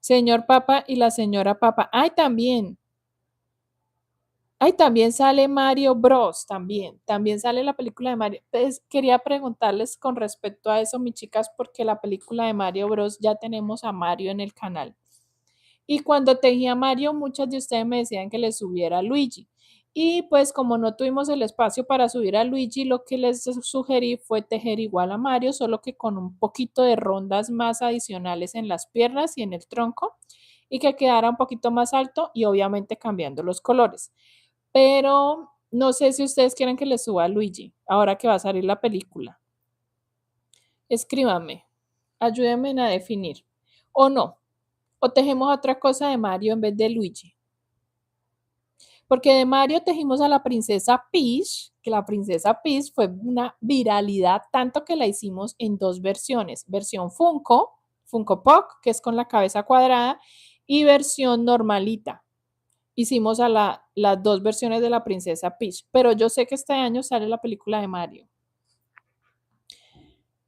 Señor Papa y la señora Papa. También sale Mario Bros. También sale la película de Mario. Pues, quería preguntarles con respecto a eso, mis chicas, porque la película de Mario Bros. Ya tenemos a Mario en el canal. Y cuando tejía Mario, muchas de ustedes me decían que le subiera a Luigi. Y pues como no tuvimos el espacio para subir a Luigi, lo que les sugerí fue tejer igual a Mario, solo que con un poquito de rondas más adicionales en las piernas y en el tronco y que quedara un poquito más alto y obviamente cambiando los colores. Pero no sé si ustedes quieren que les suba a Luigi, ahora que va a salir la película. Escríbanme, ayúdenme a definir. O no, o tejemos otra cosa de Mario en vez de Luigi. Porque de Mario tejimos a la princesa Peach, que la princesa Peach fue una viralidad, tanto que la hicimos en dos versiones. Versión Funko Pop, que es con la cabeza cuadrada, y versión normalita. Hicimos las dos versiones de la princesa Peach, pero yo sé que este año sale la película de Mario.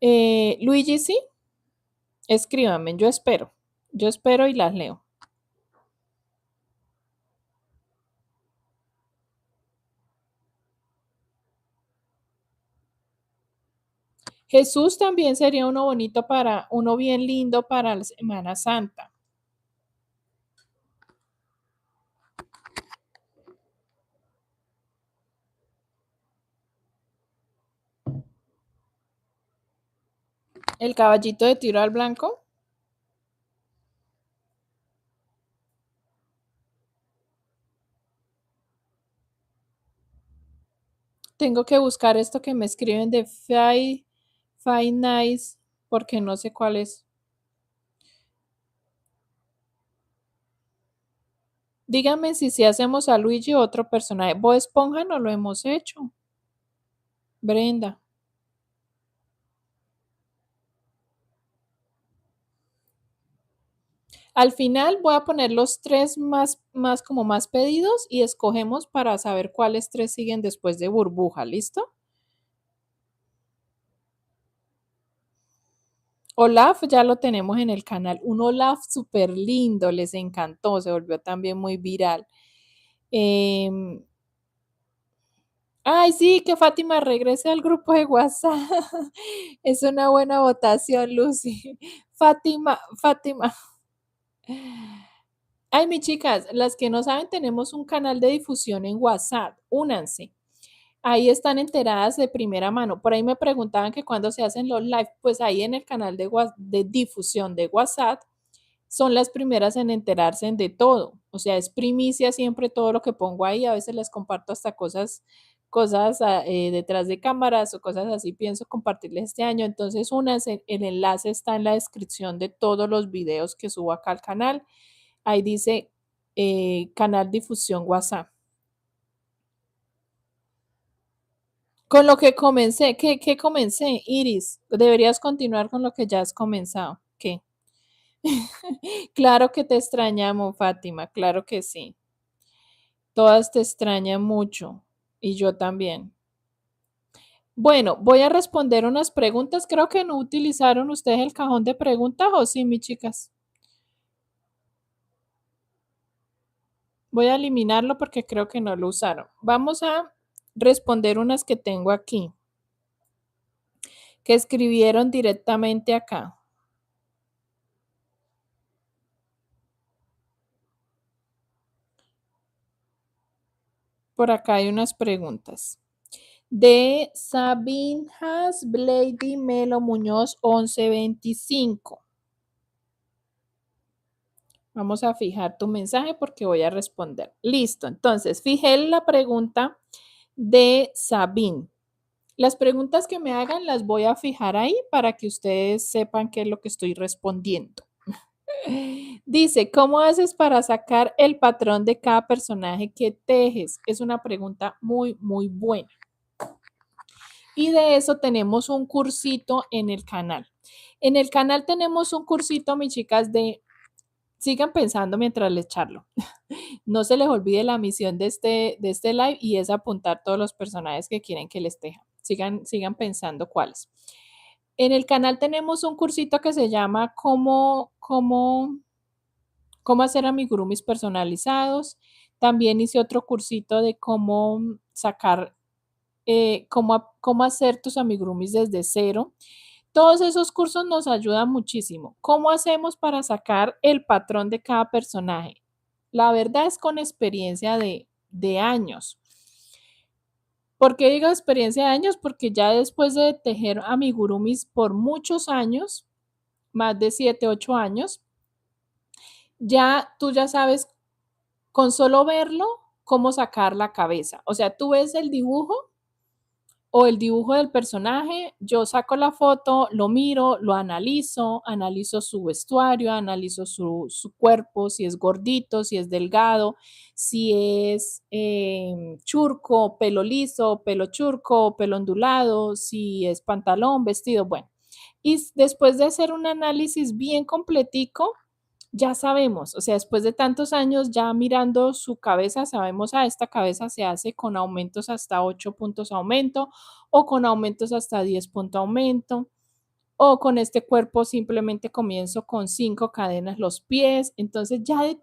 Luigi, sí, escríbanme, yo espero y las leo. Jesús también sería uno bonito uno bien lindo para la Semana Santa. El caballito de tiro al blanco. Tengo que buscar esto que me escriben de Five Nights, porque no sé cuál es. Díganme si hacemos a Luigi o otro personaje. Bob Esponja no lo hemos hecho. Brenda. Al final voy a poner los tres como más pedidos y escogemos para saber cuáles tres siguen después de burbuja. ¿Listo? Olaf ya lo tenemos en el canal. Un Olaf súper lindo, les encantó, se volvió también muy viral. Ay, sí, que Fátima regrese al grupo de WhatsApp. Es una buena votación, Lucy. Fátima. Ay, mis chicas, las que no saben, tenemos un canal de difusión en WhatsApp. Únanse. Ahí están enteradas de primera mano. Por ahí me preguntaban que cuándo se hacen los live. Pues ahí en el canal de difusión de WhatsApp son las primeras en enterarse de todo. O sea, es primicia siempre todo lo que pongo ahí. A veces les comparto hasta cosas detrás de cámaras o cosas así. Pienso compartirles este año. Entonces, el enlace está en la descripción de todos los videos que subo acá al canal. Ahí dice canal difusión WhatsApp. Con lo que comencé, ¿qué comencé? Iris, deberías continuar con lo que ya has comenzado. ¿Qué? Claro que te extrañamos, Fátima, claro que sí. Todas te extrañan mucho y yo también. Bueno, voy a responder unas preguntas. Creo que no utilizaron ustedes el cajón de preguntas, ¿o sí, mis chicas? Voy a eliminarlo porque creo que no lo usaron. Vamos a responder unas que tengo aquí, que escribieron directamente acá. Por acá hay unas preguntas. De Sabinjas Blady Melo Muñoz 1125. Vamos a fijar tu mensaje porque voy a responder. Listo, entonces fijé la pregunta de Sabine. Las preguntas que me hagan las voy a fijar ahí para que ustedes sepan qué es lo que estoy respondiendo. Dice, ¿cómo haces para sacar el patrón de cada personaje que tejes? Es una pregunta muy, muy buena. Y de eso tenemos un cursito en el canal. En el canal tenemos un cursito, mis chicas, sigan pensando mientras les charlo. No se les olvide la misión de este live y es apuntar todos los personajes que quieren que les teja. Sigan pensando cuáles. En el canal tenemos un cursito que se llama cómo hacer amigurumis personalizados. También hice otro cursito de cómo sacar, cómo hacer tus amigurumis desde cero. Todos esos cursos nos ayudan muchísimo. ¿Cómo hacemos para sacar el patrón de cada personaje? La verdad es con experiencia de años. ¿Por qué digo experiencia de años? Porque ya después de tejer amigurumis por muchos años, más de 7, 8 años, tú ya sabes con solo verlo cómo sacar la cabeza. O sea, tú ves el dibujo o el dibujo del personaje, yo saco la foto, lo miro, lo analizo su vestuario, analizo su cuerpo, si es gordito, si es delgado, si es churco, pelo liso, pelo churco, pelo ondulado, si es pantalón, vestido, bueno. Y después de hacer un análisis bien completico, ya sabemos, o sea, después de tantos años ya mirando su cabeza, sabemos, esta cabeza se hace con aumentos hasta 8 puntos aumento o con aumentos hasta 10 puntos aumento o con este cuerpo simplemente comienzo con 5 cadenas los pies. Entonces ya de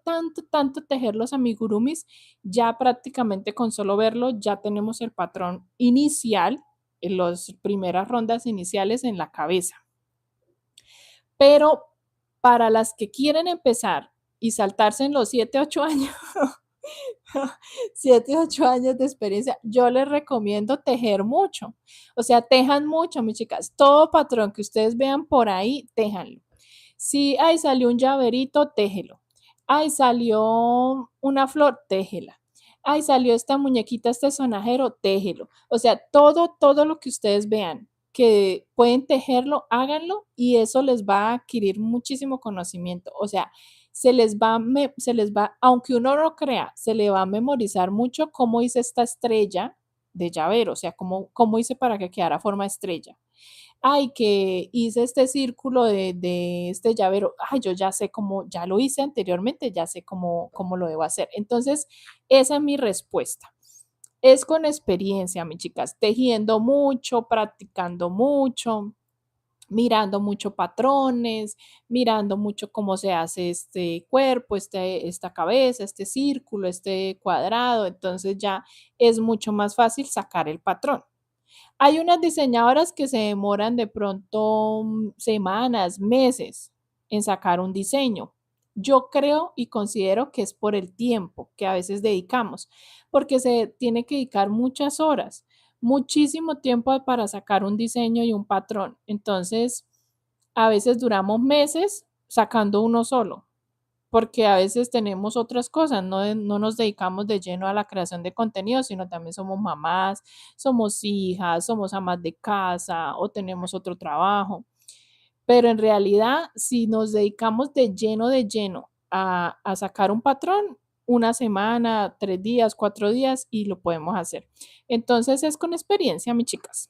tanto tejer los amigurumis, ya prácticamente con solo verlo ya tenemos el patrón inicial en las primeras rondas iniciales en la cabeza. Pero para las que quieren empezar y saltarse en los 7, 8 años, 7, 8 años de experiencia, yo les recomiendo tejer mucho. O sea, tejan mucho, mis chicas. Todo patrón que ustedes vean por ahí, tejanlo. Si, salió un llaverito, téjelo. Salió una flor, téjela. Salió esta muñequita, este sonajero, téjelo. O sea, todo lo que ustedes vean que pueden tejerlo, háganlo y eso les va a adquirir muchísimo conocimiento. O sea, aunque uno no crea, se le va a memorizar mucho cómo hice esta estrella de llavero, o sea, cómo hice para que quedara forma estrella. Que hice este círculo de este llavero. Yo ya sé cómo, ya lo hice anteriormente, ya sé cómo lo debo hacer. Entonces, esa es mi respuesta. Es con experiencia, mis chicas, tejiendo mucho, practicando mucho, mirando mucho patrones, mirando mucho cómo se hace este cuerpo, esta cabeza, este círculo, este cuadrado. Entonces ya es mucho más fácil sacar el patrón. Hay unas diseñadoras que se demoran de pronto semanas, meses en sacar un diseño. Yo creo y considero que es por el tiempo que a veces dedicamos, porque se tiene que dedicar muchas horas, muchísimo tiempo para sacar un diseño y un patrón. Entonces, a veces duramos meses sacando uno solo, porque a veces tenemos otras cosas, no nos dedicamos de lleno a la creación de contenido, sino también somos mamás, somos hijas, somos amas de casa o tenemos otro trabajo. Pero en realidad, si nos dedicamos de lleno a sacar un patrón, una semana, 3 días, 4 días y lo podemos hacer. Entonces es con experiencia, mis chicas,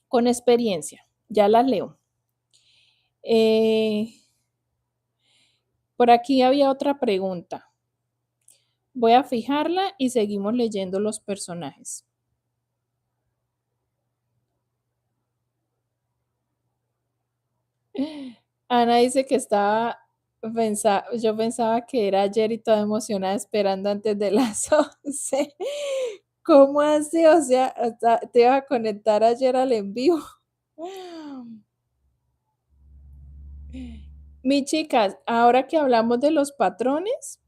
con experiencia. Ya las leo. Por aquí había otra pregunta. Voy a fijarla y seguimos leyendo los personajes. Ana dice que yo pensaba que era ayer y toda emocionada esperando antes de las 11. ¿Cómo así? O sea, te iba a conectar ayer al en vivo. Mis chicas, ahora que hablamos de los patrones,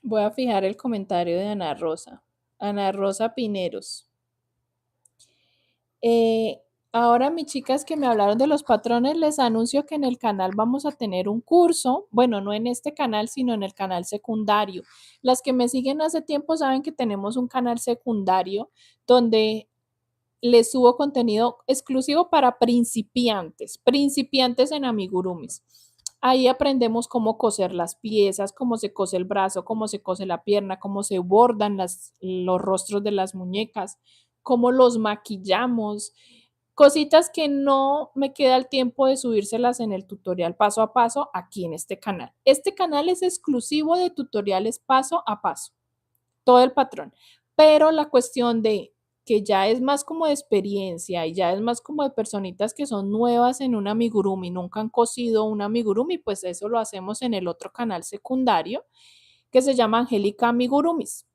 voy a fijar el comentario de Ana Rosa. Ana Rosa Pineros. Ahora, mis chicas que me hablaron de los patrones, les anuncio que en el canal vamos a tener un curso, bueno, no en este canal, sino en el canal secundario. Las que me siguen hace tiempo saben que tenemos un canal secundario donde les subo contenido exclusivo para principiantes, principiantes en amigurumis. Ahí aprendemos cómo coser las piezas, cómo se cose el brazo, cómo se cose la pierna, cómo se bordan los rostros de las muñecas, cómo los maquillamos, cositas que no me queda el tiempo de subírselas en el tutorial paso a paso aquí en este canal. Este canal es exclusivo de tutoriales paso a paso, todo el patrón, pero la cuestión de que ya es más como de experiencia y ya es más como de personitas que son nuevas en un amigurumi, nunca han cosido un amigurumi, pues eso lo hacemos en el otro canal secundario que se llama Angélica Amigurumis.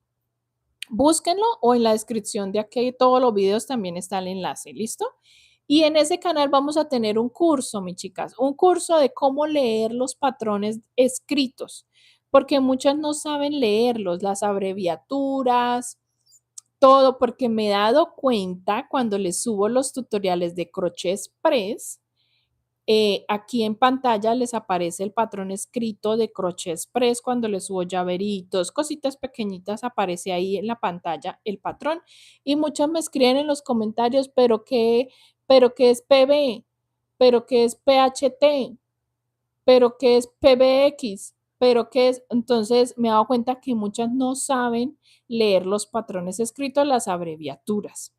Búsquenlo o en la descripción de aquí todos los videos también está el enlace, ¿listo? Y en ese canal vamos a tener un curso, mis chicas, un curso de cómo leer los patrones escritos, porque muchas no saben leerlos, las abreviaturas, todo, porque me he dado cuenta cuando les subo los tutoriales de Crochet Express, aquí en pantalla les aparece el patrón escrito de Crochet Express cuando les subo llaveritos, cositas pequeñitas, aparece ahí en la pantalla el patrón. Y muchas me escriben en los comentarios, pero qué es PB, pero qué es PHT, pero qué es PBX, pero qué es. Entonces me he dado cuenta que muchas no saben leer los patrones escritos, las abreviaturas.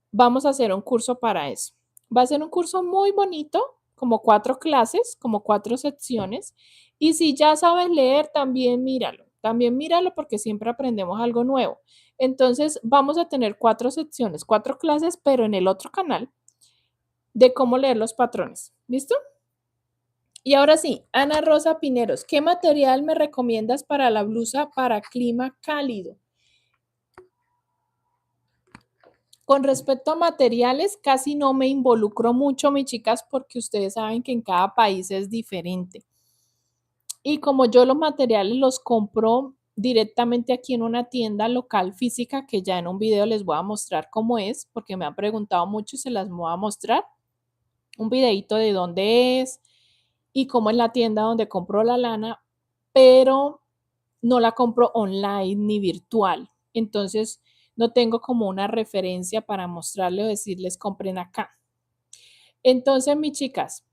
Vamos a hacer un curso para eso. Va a ser un curso muy bonito, como 4 clases, como 4 secciones. Y si ya sabes leer, también míralo porque siempre aprendemos algo nuevo. Entonces vamos a tener 4 secciones, 4 clases, pero en el otro canal de cómo leer los patrones. ¿Listo? Y ahora sí, Ana Rosa Pineros, ¿qué material me recomiendas para la blusa para clima cálido? Con respecto a materiales, casi no me involucro mucho, mis chicas, porque ustedes saben que en cada país es diferente. Y como yo los materiales los compro directamente aquí en una tienda local física, que ya en un video les voy a mostrar cómo es, porque me han preguntado mucho y se las voy a mostrar. Un videito de dónde es y cómo es la tienda donde compro la lana, pero no la compro online ni virtual. Entonces, no tengo como una referencia para mostrarle o decirles compren acá. Entonces, mis chicas,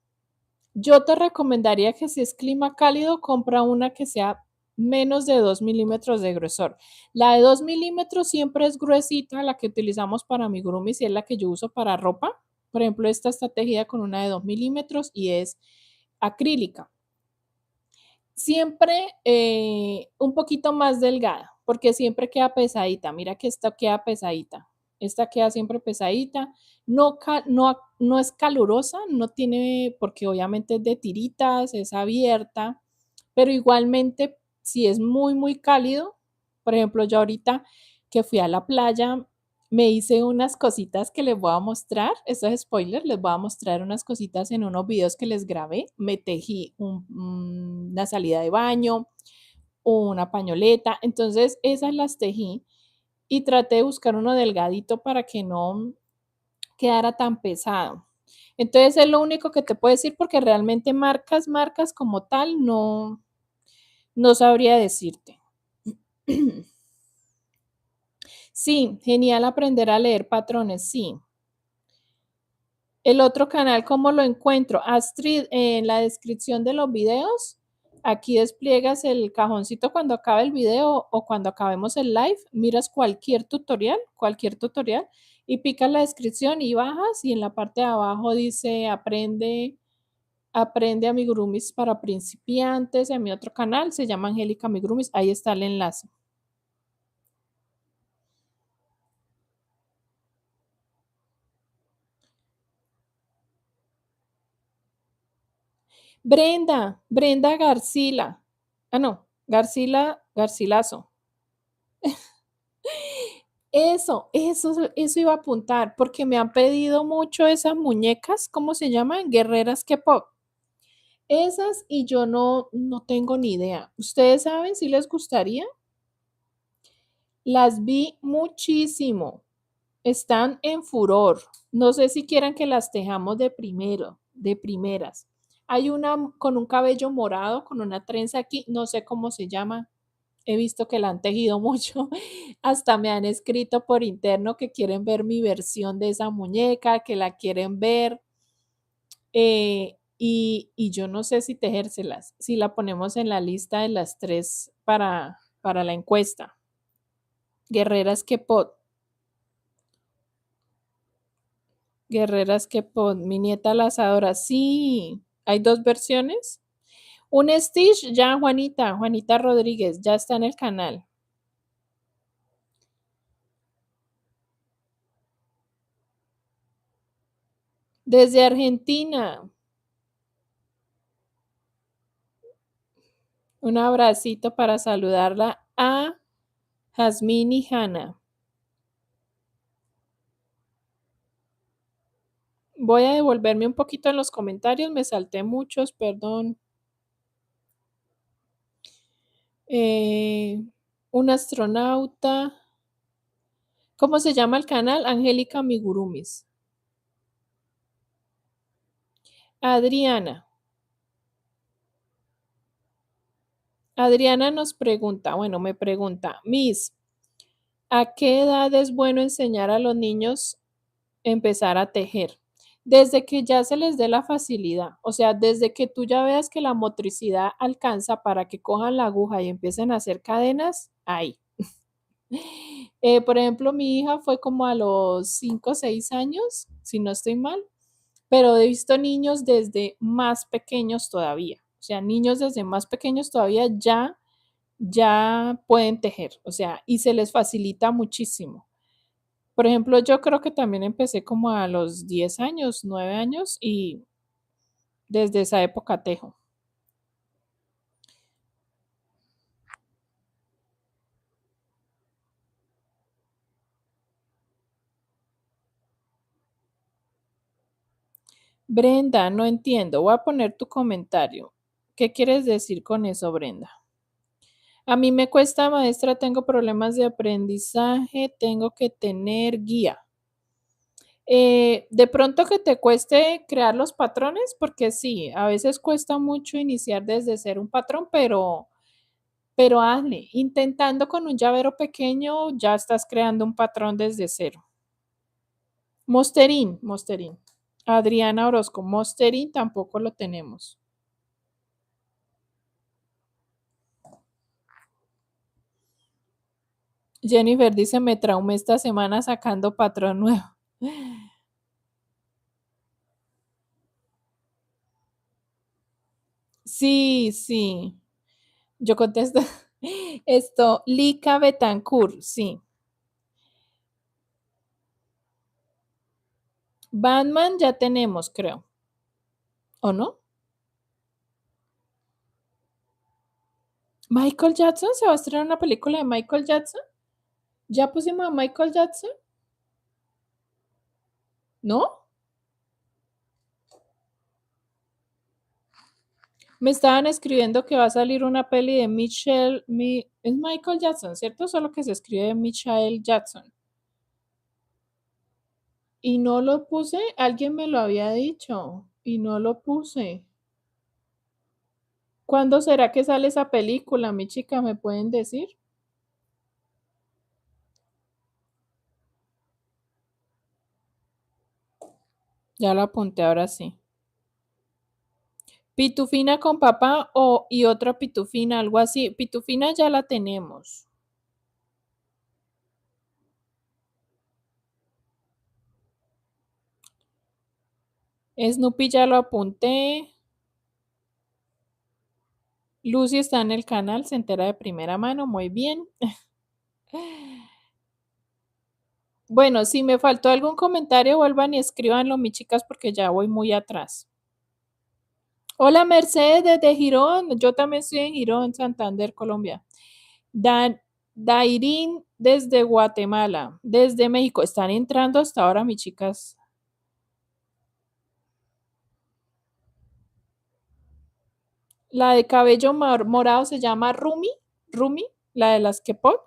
yo te recomendaría que si es clima cálido, compra una que sea menos de 2 milímetros de grosor. La de 2 milímetros siempre es gruesita, la que utilizamos para amigurumis y es la que yo uso para ropa. Por ejemplo, esta está tejida con una de 2 milímetros y es acrílica. Siempre un poquito más delgada, porque siempre queda pesadita. Mira que esta queda pesadita. Esta queda siempre pesadita. No, no es calurosa, no tiene, porque obviamente es de tiritas, es abierta, pero igualmente si es muy, muy cálido, por ejemplo, yo ahorita que fui a la playa, me hice unas cositas que les voy a mostrar, esto es spoiler, les voy a mostrar unas cositas en unos videos que les grabé, me tejí una salida de baño, una pañoleta, entonces esas las tejí y traté de buscar uno delgadito para que no quedara tan pesado. Entonces es lo único que te puedo decir porque realmente marcas como tal no sabría decirte. Sí, genial aprender a leer patrones, sí. El otro canal, ¿cómo lo encuentro? Astrid, en la descripción de los videos, aquí despliegas el cajoncito cuando acabe el video o cuando acabemos el live, miras cualquier tutorial y picas la descripción y bajas y en la parte de abajo dice aprende amigurumis para principiantes en mi otro canal, se llama Angélica Amigurumis, ahí está el enlace. Brenda Garcila. Ah, no, Garcilaso. Eso iba a apuntar, porque me han pedido mucho esas muñecas, ¿cómo se llaman? Guerreras K-pop. Esas y yo no tengo ni idea. ¿Ustedes saben si les gustaría? Las vi muchísimo. Están en furor. No sé si quieran que las tejamos de primeras. Hay una con un cabello morado, con una trenza aquí, no sé cómo se llama. He visto que la han tejido mucho. Hasta me han escrito por interno que quieren ver mi versión de esa muñeca, que la quieren ver. Y yo no sé si tejérselas, si la ponemos en la lista de las tres para la encuesta. Guerreras que pot. Guerreras que pot. Mi nieta las adora. Sí, hay dos versiones. Un Stitch, ya Juanita Rodríguez, ya está en el canal. Desde Argentina, un abracito para saludarla a Jazmín y Hanna. Voy a devolverme un poquito en los comentarios, me salté muchos, perdón. Un astronauta. ¿Cómo se llama el canal? Angélica Migurumis. Adriana. Adriana nos pregunta, bueno, me pregunta, Miss, ¿a qué edad es bueno enseñar a los niños empezar a tejer? Desde que ya se les dé la facilidad, o sea, desde que tú ya veas que la motricidad alcanza para que cojan la aguja y empiecen a hacer cadenas, ahí. Por ejemplo, mi hija fue como a los 5 o 6 años, si no estoy mal, pero he visto niños desde más pequeños todavía. O sea, niños desde más pequeños todavía ya pueden tejer, o sea, y se les facilita muchísimo. Por ejemplo, yo creo que también empecé como a los 10 años, 9 años y desde esa época tejo. Brenda, no entiendo. Voy a poner tu comentario. ¿Qué quieres decir con eso, Brenda? A mí me cuesta, maestra, tengo problemas de aprendizaje, tengo que tener guía. De pronto que te cueste crear los patrones, porque sí, a veces cuesta mucho iniciar desde ser un patrón, pero hazle, intentando con un llavero pequeño, ya estás creando un patrón desde cero. Mosterín. Adriana Orozco, Mosterín tampoco lo tenemos. Jennifer dice, me traumé esta semana sacando patrón nuevo. Sí. Yo contesto. Esto, Lika Betancourt, sí. Batman ya tenemos, creo. ¿O no? Michael Jackson, ¿se va a estrenar una película de Michael Jackson? ¿Ya pusimos a Michael Jackson? ¿No? Me estaban escribiendo que va a salir una peli de es Michael Jackson, ¿cierto? Solo que se escribe Michael Jackson. Y no lo puse, alguien me lo había dicho y no lo puse. ¿Cuándo será que sale esa película, mi chica? ¿Me pueden decir? Ya la apunté ahora sí. Pitufina con papá y otra pitufina, algo así. Pitufina ya la tenemos. Snoopy ya lo apunté. Lucy está en el canal, se entera de primera mano, muy bien. Bueno, si me faltó algún comentario, vuelvan y escríbanlo, mis chicas, porque ya voy muy atrás. Hola, Mercedes desde Girón. Yo también estoy en Girón, Santander, Colombia. Dairín desde Guatemala, desde México. Están entrando hasta ahora, mis chicas. La de cabello morado se llama Rumi. Rumi, la de las K-pop.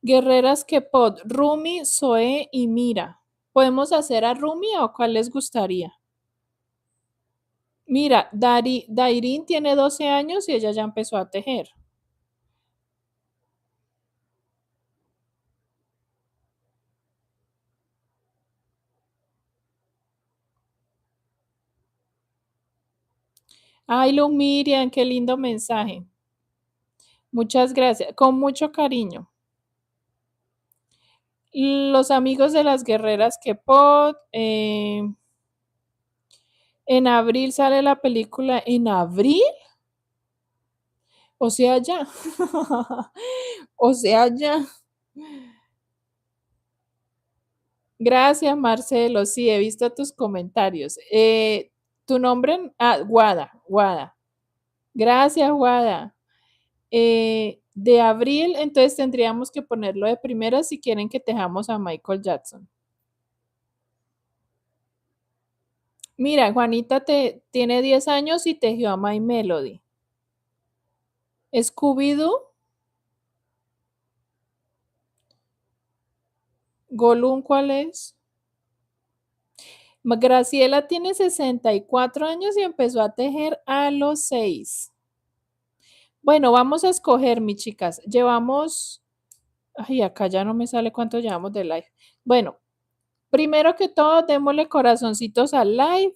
Guerreras K-pop, Rumi, Zoe y Mira. ¿Podemos hacer a Rumi o cuál les gustaría? Mira, Dairin tiene 12 años y ella ya empezó a tejer. Ay, Lu Miriam, qué lindo mensaje. Muchas gracias, con mucho cariño. Los amigos de las guerreras K-pop. En abril sale la película. ¿En abril? O sea, ya. O sea, ya. Gracias, Marcelo. Sí, he visto tus comentarios. Tu nombre, Guada. Gracias, Guada. De abril, entonces tendríamos que ponerlo de primera si quieren que tejamos a Michael Jackson. Mira, Juanita tiene 10 años y tejió a My Melody. Scooby-Doo, Gollum, ¿cuál es? Graciela tiene 64 años y empezó a tejer a los 6. Bueno, vamos a escoger, mis chicas. Llevamos, ay, acá ya no me sale cuánto llevamos de live. Bueno, primero que todo, démosle corazoncitos al live.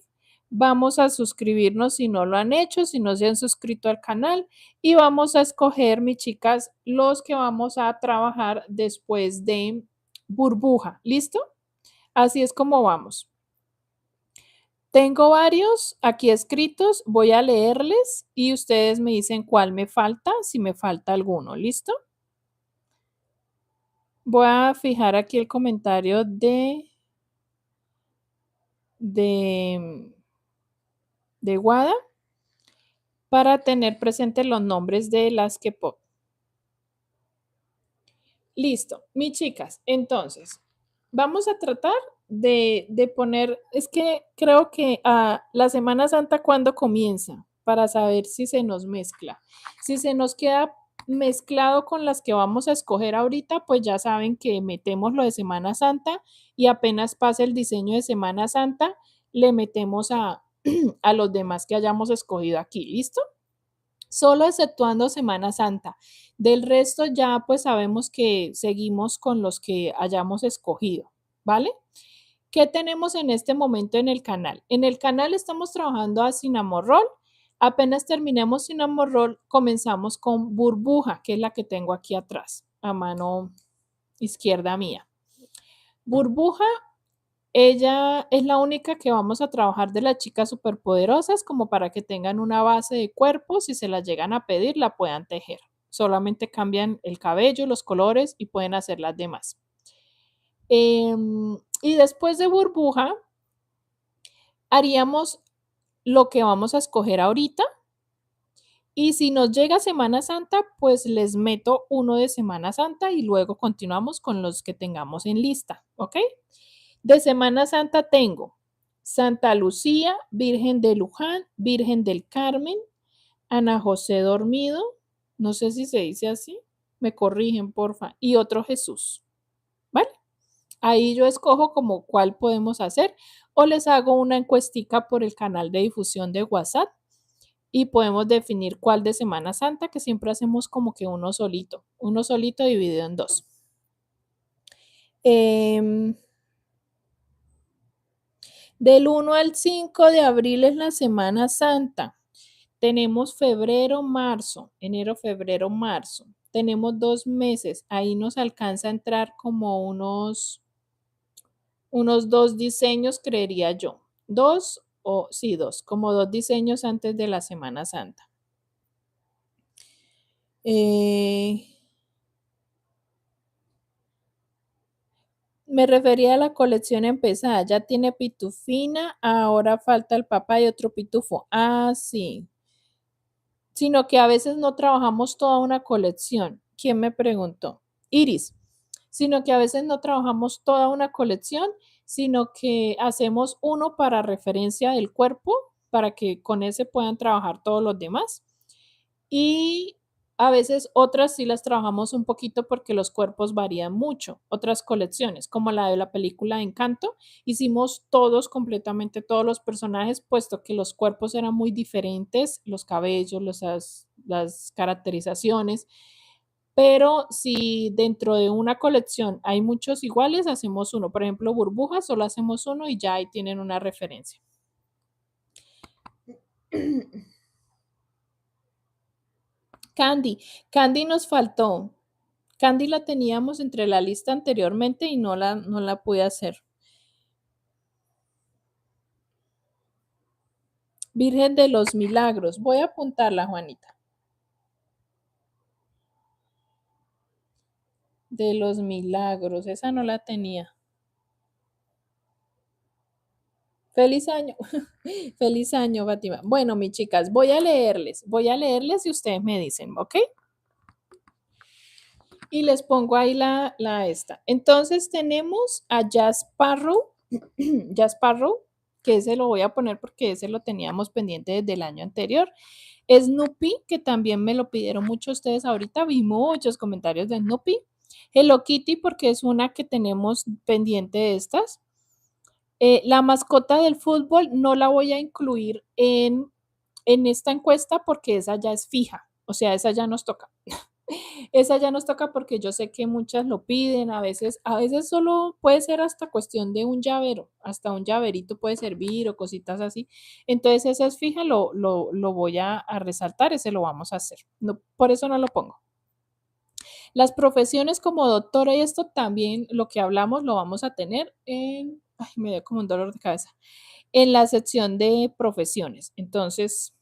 Vamos a suscribirnos si no lo han hecho, si no se han suscrito al canal. Y vamos a escoger, mis chicas, los que vamos a trabajar después de burbuja. ¿Listo? Así es como vamos. Tengo varios aquí escritos, voy a leerles y ustedes me dicen cuál me falta, si me falta alguno. ¿Listo? Voy a fijar aquí el comentario de, de Wada para tener presentes los nombres de las que pop. Listo, mis chicas. Entonces, vamos a tratar de poner, es que creo que la Semana Santa, ¿cuándo comienza? Para saber si se nos mezcla. Si se nos queda mezclado con las que vamos a escoger ahorita, pues ya saben que metemos lo de Semana Santa y apenas pase el diseño de Semana Santa, le metemos a los demás que hayamos escogido aquí. ¿Listo? Solo exceptuando Semana Santa. Del resto ya pues sabemos que seguimos con los que hayamos escogido, ¿vale? ¿Qué tenemos en este momento en el canal? En el canal estamos trabajando a Cinnamon Roll. Apenas terminemos Cinnamon Roll, comenzamos con Burbuja, que es la que tengo aquí atrás, a mano izquierda mía. Burbuja Ella es la única que vamos a trabajar de las chicas superpoderosas, como para que tengan una base de cuerpo, si se las llegan a pedir, la puedan tejer. Solamente cambian el cabello, los colores y pueden hacer las demás. Y después de burbuja, haríamos lo que vamos a escoger ahorita. Y si nos llega Semana Santa, pues les meto uno de Semana Santa y luego continuamos con los que tengamos en lista, ¿ok? De Semana Santa tengo Santa Lucía, Virgen de Luján, Virgen del Carmen, Ana José Dormido, no sé si se dice así, me corrigen, porfa, y otro Jesús, ¿vale? Ahí yo escojo como cuál podemos hacer o les hago una encuestica por el canal de difusión de WhatsApp y podemos definir cuál de Semana Santa, que siempre hacemos como que uno solito dividido en dos. Del 1 al 5 de abril es la Semana Santa. Tenemos febrero, marzo, enero, febrero, marzo. Tenemos 2 meses. Ahí nos alcanza a entrar como unos 2 diseños, creería yo. 2 o sí, 2, como 2 diseños antes de la Semana Santa. Me refería a la colección empezada. Ya tiene pitufina, ahora falta el papá y otro pitufo. Ah, sí. Sino que a veces no trabajamos toda una colección. ¿Quién me preguntó? Iris. Sino que a veces no trabajamos toda una colección, sino que hacemos uno para referencia del cuerpo, para que con ese puedan trabajar todos los demás. Y a veces otras sí las trabajamos un poquito porque los cuerpos varían mucho. Otras colecciones, como la de la película Encanto, hicimos todos, completamente todos los personajes, puesto que los cuerpos eran muy diferentes, los cabellos, las caracterizaciones. Pero si dentro de una colección hay muchos iguales, hacemos uno. Por ejemplo, burbujas, solo hacemos uno y ya ahí tienen una referencia. Candy nos faltó. Candy la teníamos entre la lista anteriormente y no la pude hacer. Virgen de los Milagros. Voy a apuntarla, Juanita. De los Milagros. Esa no la tenía. Feliz año. Feliz año, Fátima. Bueno, mis chicas, voy a leerles y ustedes me dicen, ¿ok? Y les pongo ahí la esta. Entonces tenemos a Jazz Sparrow, Jazz Sparrow, que ese lo voy a poner porque ese lo teníamos pendiente desde el año anterior. Snoopy, que también me lo pidieron mucho ustedes ahorita, vi muchos comentarios de Snoopy. Hello Kitty, porque es una que tenemos pendiente de estas. La mascota del fútbol no la voy a incluir en esta encuesta porque esa ya es fija, o sea, esa ya nos toca. Esa ya nos toca porque yo sé que muchas lo piden, a veces solo puede ser hasta cuestión de un llavero, hasta un llaverito puede servir o cositas así. Entonces, esa es fija, lo voy a resaltar, ese lo vamos a hacer. No, por eso no lo pongo. Las profesiones como doctora y esto también lo que hablamos lo vamos a tener en, ay, me dio como un dolor de cabeza, en la sección de profesiones. Entonces,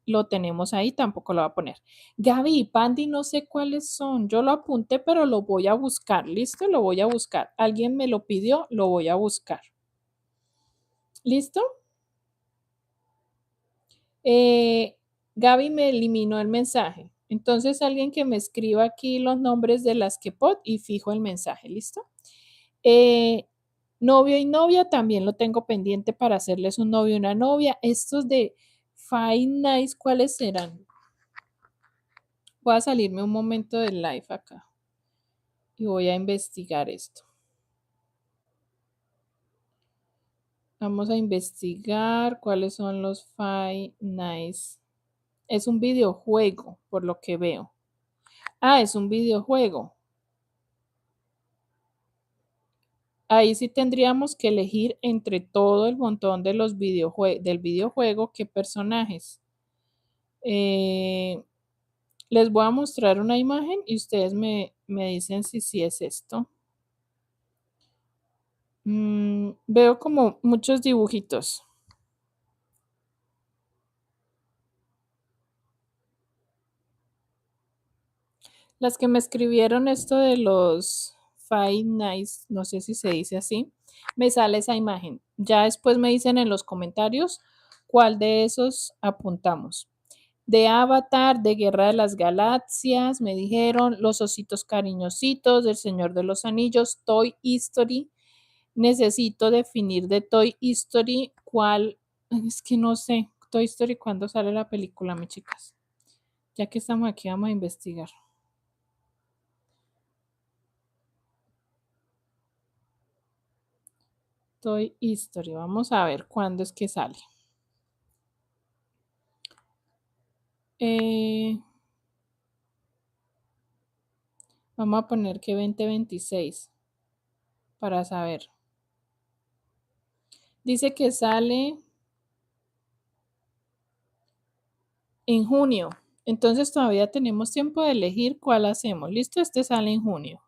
lo tenemos ahí, tampoco lo va a poner. Gaby y Pandy, no sé cuáles son. Yo lo apunté, pero lo voy a buscar. ¿Listo? Lo voy a buscar. Alguien me lo pidió, lo voy a buscar. ¿Listo? Gaby me eliminó el mensaje. Entonces, alguien que me escriba aquí los nombres de las que pod y fijo el mensaje. ¿Listo? Novio y novia también lo tengo pendiente para hacerles un novio y una novia. Estos de Fine Nice, ¿cuáles serán? Voy a salirme un momento del live acá y voy a investigar esto. Vamos a investigar cuáles son los Five Nice. Es un videojuego, por lo que veo. Ah, es un videojuego. Ahí sí tendríamos que elegir entre todo el montón de los del videojuego qué personajes. Les voy a mostrar una imagen y ustedes me dicen si sí es esto. Veo como muchos dibujitos. Las que me escribieron esto de los Five Nights, no sé si se dice así, me sale esa imagen. Ya después me dicen en los comentarios cuál de esos apuntamos. De Avatar, de Guerra de las Galaxias, me dijeron, Los Ositos Cariñositos, del Señor de los Anillos, Toy Story. Necesito definir de Toy Story cuál, es que no sé, Toy Story, ¿cuándo sale la película, mis chicas? Ya que estamos aquí, vamos a investigar. Toy Story, vamos a ver cuándo es que sale. Vamos a poner que 2026 para saber. Dice que sale en junio. Entonces todavía tenemos tiempo de elegir cuál hacemos. Listo, este sale en junio.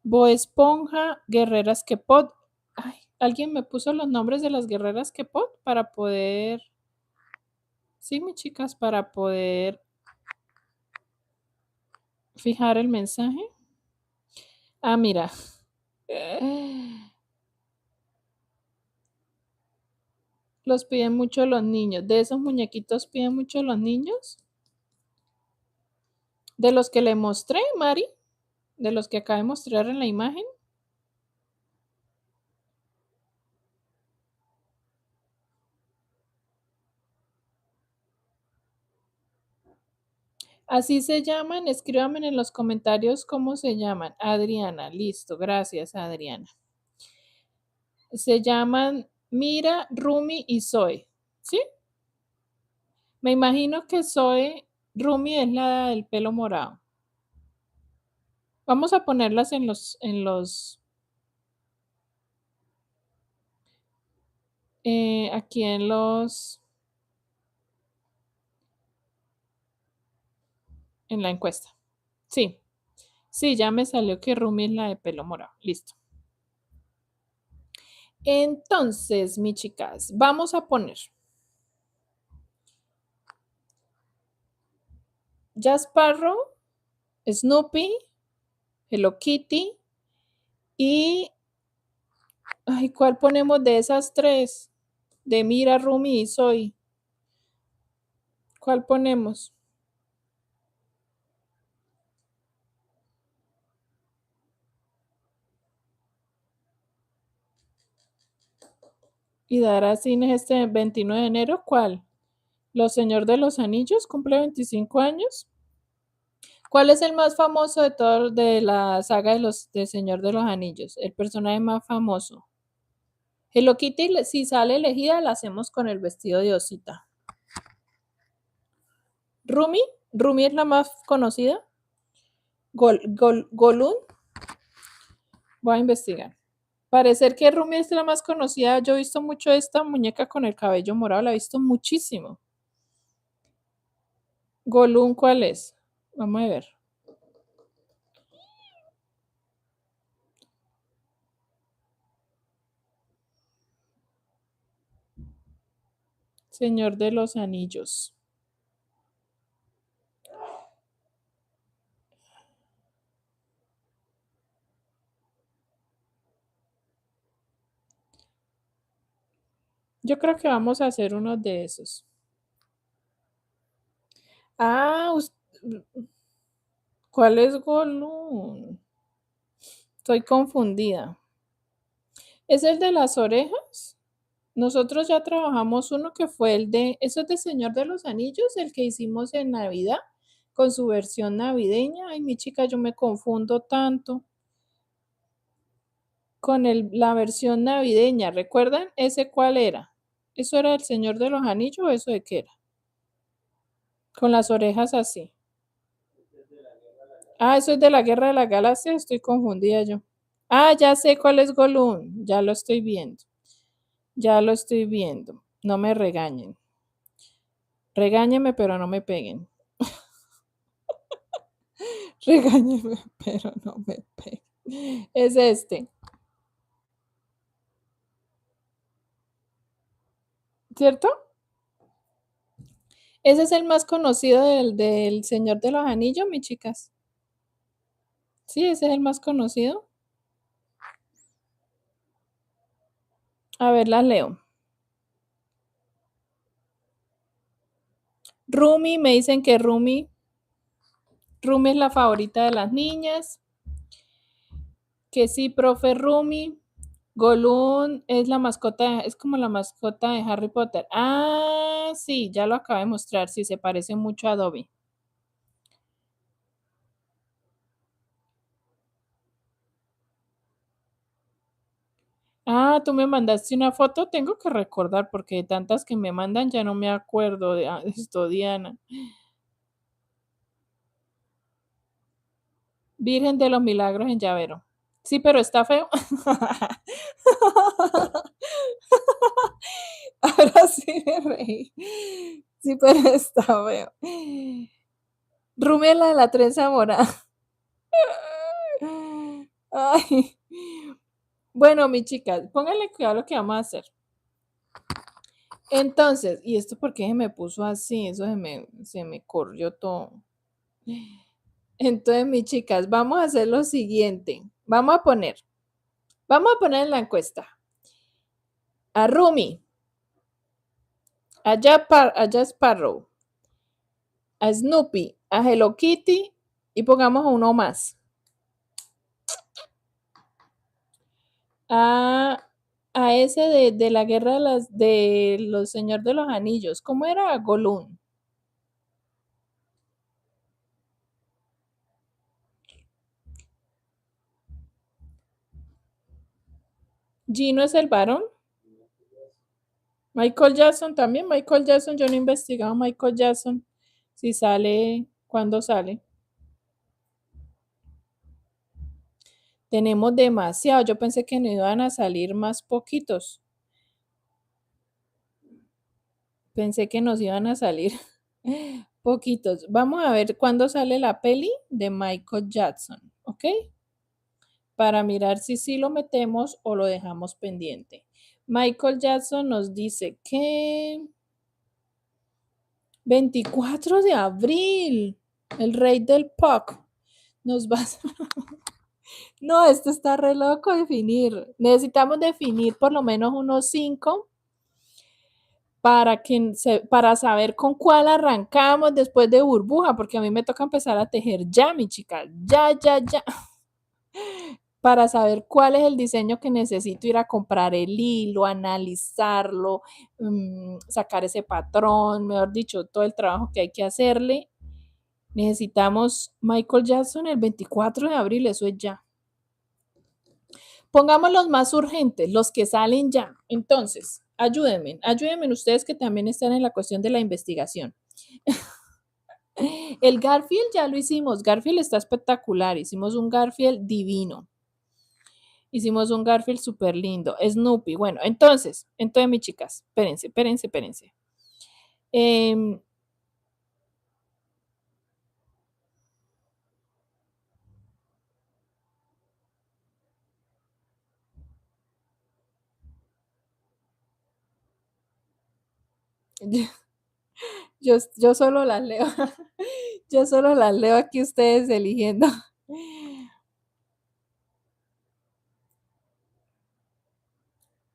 Bo Esponja, Guerreras Kepot. Ay, ¿alguien me puso los nombres de las guerreras Kepot para poder? Sí, mis chicas, para poder fijar el mensaje. Ah, mira. Los piden mucho los niños. De esos muñequitos piden mucho los niños. De los que le mostré, Mari. De los que acabo de mostrar en la imagen. Así se llaman. Escríbanme en los comentarios cómo se llaman. Adriana, listo. Gracias, Adriana. Se llaman Mira, Rumi y Zoe. ¿Sí? Me imagino que Zoe, Rumi es la del pelo morado. Vamos a ponerlas aquí en la encuesta. Sí, sí, ya me salió que Rumi es la de pelo morado. Listo. Entonces, mis chicas, vamos a poner Jack Sparrow, Snoopy, Hello Kitty y... Ay, ¿cuál ponemos de esas tres? De Mira, Rumi y Zoe. ¿Cuál ponemos? Y dará cines este 29 de enero. ¿Cuál? ¿Los Señor de los Anillos cumple 25 años? ¿Cuál es el más famoso de todos de la saga de Señor de los Anillos? El personaje más famoso. Hello Kitty, si sale elegida, la hacemos con el vestido de osita. Rumi, Rumi es la más conocida. Golun, voy a investigar. Parece que Rumi es la más conocida. Yo he visto mucho esta muñeca con el cabello morado, la he visto muchísimo. Golun, ¿cuál es? Vamos a ver. Señor de los Anillos. Yo creo que vamos a hacer uno de esos. Ah, ¿cuál es Gollum? Estoy confundida. ¿Es el de las orejas? Nosotros ya trabajamos uno que fue el de, ¿eso es de Señor de los Anillos? El que hicimos en Navidad, con su versión navideña. Ay, mi chica, yo me confundo tanto con la versión navideña. ¿Recuerdan ese cuál era? ¿Eso era el Señor de los Anillos o eso de qué era? Con las orejas así. Ah, eso es de la Guerra de la Galaxia, estoy confundida yo. Ah, ya sé cuál es Gollum, ya lo estoy viendo. Ya lo estoy viendo. No me regañen. Regáñenme, pero no me peguen. Regáñenme, pero no me peguen. Es este. ¿cierto? Ese es el más conocido del Señor de los Anillos, mis chicas. Sí, ese es el más conocido. A ver, la leo. Rumi, me dicen que Rumi es la favorita de las niñas. Que sí, profe Rumi. Gollum es la mascota, es como la mascota de Harry Potter. Ah, sí, ya lo acabo de mostrar. Sí, se parece mucho a Dobby. Ah, tú me mandaste una foto. Tengo que recordar porque de tantas que me mandan ya no me acuerdo de esto, Diana. Virgen de los Milagros en llavero. Sí, pero está feo. Ahora sí me reí. Sí, pero está feo. Rumi es la de la trenza morada. Ay. Bueno, mis chicas, pónganle cuidado a lo que vamos a hacer. Entonces, ¿y esto por qué se me puso así? Eso se me corrió todo. Entonces, mis chicas, vamos a hacer lo siguiente. Vamos a poner en la encuesta a Rumi, a Jack Sparrow, a Snoopy, a Hello Kitty y pongamos a uno más. A, a ese de la guerra de los Señor de los Anillos. ¿Cómo era? Gollum. Gino es el varón. Michael Jackson también. Michael Jackson, yo no he investigado Michael Jackson. Si sale, ¿cuándo sale? Tenemos demasiado. Yo pensé que no iban a salir más poquitos. Pensé que nos iban a salir poquitos. Vamos a ver cuándo sale la peli de Michael Jackson, ¿ok? Para mirar si sí lo metemos o lo dejamos pendiente. Michael Jackson nos dice que 24 de abril, el rey del pop. Nos va a... No, esto está re loco definir. Necesitamos definir por lo menos unos 5 para saber con cuál arrancamos después de burbuja, porque a mí me toca empezar a tejer ya, mi chica, ya, ya, ya, para saber cuál es el diseño que necesito ir a comprar el hilo, analizarlo, sacar ese patrón, mejor dicho, todo el trabajo que hay que hacerle. Necesitamos Michael Jackson el 24 de abril, eso es ya. Pongamos los más urgentes, los que salen ya. Entonces, ayúdenme ustedes que también están en la cuestión de la investigación. El Garfield ya lo hicimos, Garfield está espectacular, hicimos un Garfield divino. Hicimos un Garfield súper lindo. Snoopy, bueno, entonces, mis chicas, espérense. Em, yo solo las leo, yo solo las leo aquí ustedes eligiendo.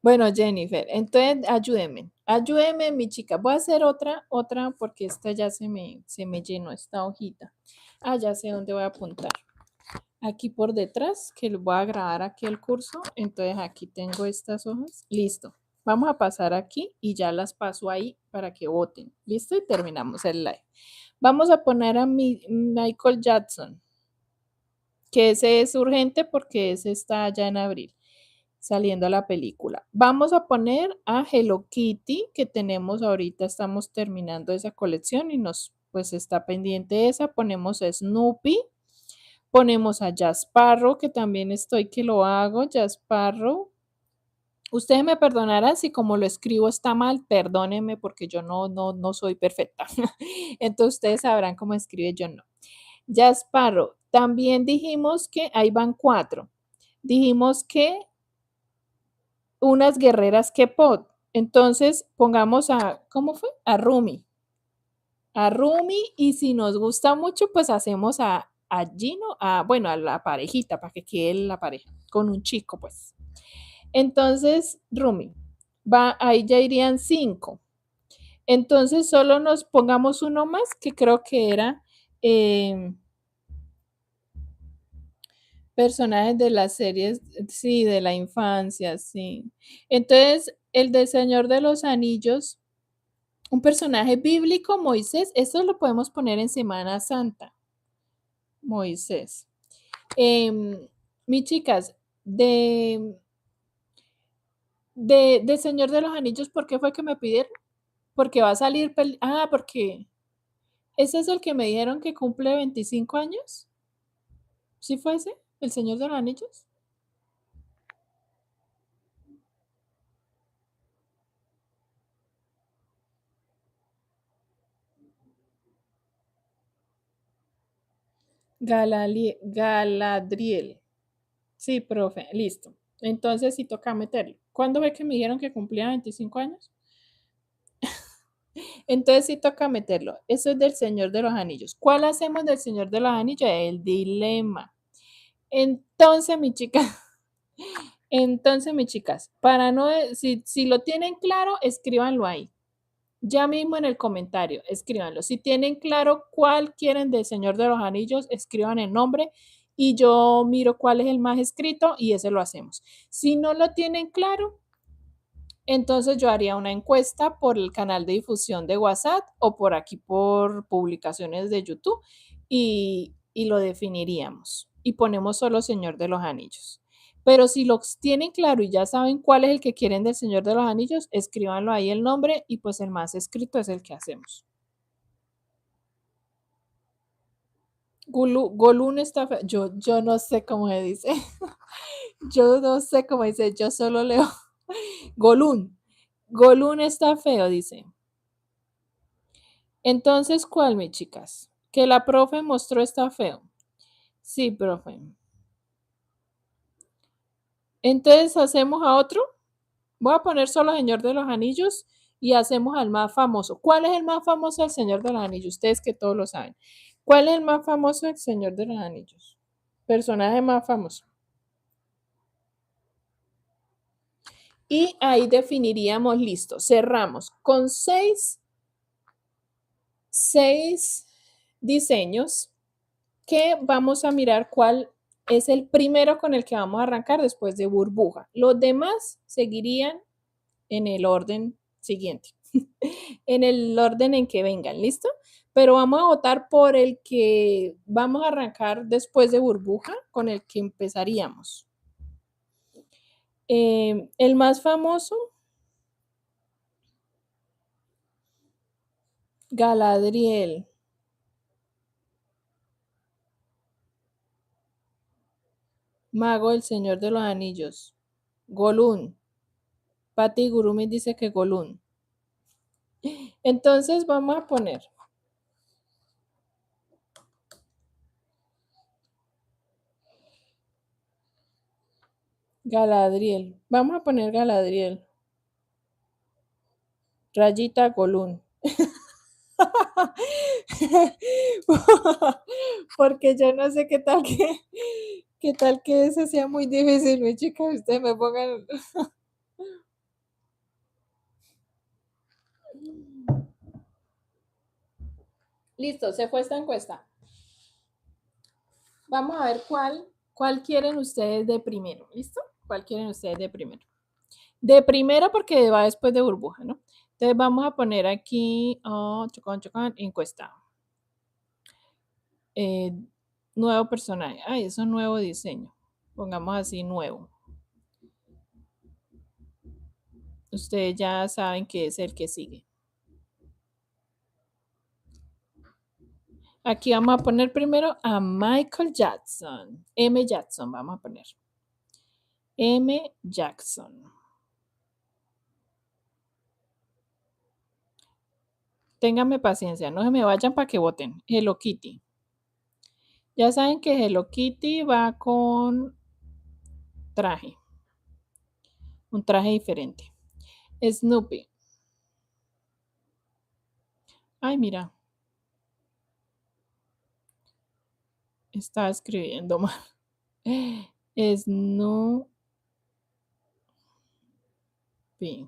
Bueno, Jennifer, entonces ayúdenme, mi chica. Voy a hacer otra, porque esta ya se me llenó esta hojita. Ah, ya sé dónde voy a apuntar. Aquí por detrás, que voy a grabar aquí el curso. Entonces aquí tengo estas hojas. Listo. Vamos a pasar aquí y ya las paso ahí para que voten. ¿Listo? Y terminamos el live. Vamos a poner a Michael Jackson, que ese es urgente porque ese está ya en abril saliendo la película. Vamos a poner a Hello Kitty, que tenemos ahorita, estamos terminando esa colección y pues está pendiente esa. Ponemos a Snoopy, ponemos a Jack Sparrow, que también estoy que lo hago, Jack Sparrow. Ustedes me perdonarán si como lo escribo está mal, perdónenme porque yo no soy perfecta. Entonces ustedes sabrán cómo escribe, yo no. Jack Sparrow. También dijimos que ahí van 4. Dijimos que unas guerreras K-pop. Entonces, pongamos a, ¿cómo fue? A Rumi. A Rumi, y si nos gusta mucho, pues hacemos a Gino, bueno, a la parejita, para que quede la pareja, con un chico, pues. Entonces, Rumi, ahí ya irían 5. Entonces, solo nos pongamos uno más, que creo que era personajes de las series, sí, de la infancia, sí. Entonces, el del Señor de los Anillos, un personaje bíblico, Moisés, eso lo podemos poner en Semana Santa. Moisés. Mis chicas, de Señor de los Anillos, ¿por qué fue que me pidieron? Porque va a salir, porque ese es el que me dijeron que cumple 25 años. ¿Sí fue ese? ¿El Señor de los Anillos? Galadriel. Sí, profe, listo. Entonces sí toca meterlo. ¿Cuándo fue que me dijeron que cumplía 25 años? Entonces sí toca meterlo. Eso es del Señor de los Anillos. ¿Cuál hacemos del Señor de los Anillos? El dilema. Entonces, mi chica, entonces, mis chicas, para no, si lo tienen claro, escríbanlo ahí. Ya mismo en el comentario, escríbanlo. Si tienen claro cuál quieren del Señor de los Anillos, escriban el nombre y yo miro cuál es el más escrito y ese lo hacemos. Si no lo tienen claro, entonces yo haría una encuesta por el canal de difusión de WhatsApp o por aquí por publicaciones de YouTube y lo definiríamos. Y ponemos solo Señor de los Anillos. Pero si lo tienen claro y ya saben cuál es el que quieren del Señor de los Anillos, escríbanlo ahí el nombre y pues el más escrito es el que hacemos. Golún está feo. Yo no sé cómo se dice. Yo no sé cómo dice. Yo solo leo Golún. Golún está feo, dice. Entonces, ¿cuál, mis chicas? Que la profe mostró está feo. Sí, profe. Entonces, ¿hacemos a otro? Voy a poner solo Señor de los Anillos y hacemos al más famoso. ¿Cuál es el más famoso del Señor de los Anillos? Ustedes que todos lo saben. ¿Cuál es el más famoso del Señor de los Anillos? Personaje más famoso. Y ahí definiríamos, listo, cerramos con seis diseños que vamos a mirar cuál es el primero con el que vamos a arrancar después de burbuja. Los demás seguirían en el orden siguiente, en el orden en que vengan, ¿listo? Pero vamos a votar por el que vamos a arrancar después de burbuja, con el que empezaríamos. El más famoso, Galadriel. Mago del Señor de los Anillos. Golún. Pati Gurumi dice que Golún. Entonces vamos a poner Galadriel. Vamos a poner Galadriel. Rayita Golún. Porque yo no sé qué tal que ese sea muy difícil, mi chica. Ustedes me pongan. Listo, se fue esta encuesta. Vamos a ver cuál quieren ustedes de primero. ¿Listo? ¿Cuál quieren ustedes de primero? De primero porque va después de burbuja, ¿no? Entonces vamos a poner aquí, encuesta. Nuevo personaje. Ay, eso es nuevo diseño. Pongamos así, nuevo. Ustedes ya saben que es el que sigue. Aquí vamos a poner primero a Michael Jackson. M. Jackson, vamos a poner. M. Jackson. Ténganme paciencia, no se me vayan para que voten. Hello Kitty. Ya saben que Hello Kitty va con traje. Un traje diferente. Snoopy. Ay, mira, estaba escribiendo mal. Snoopy.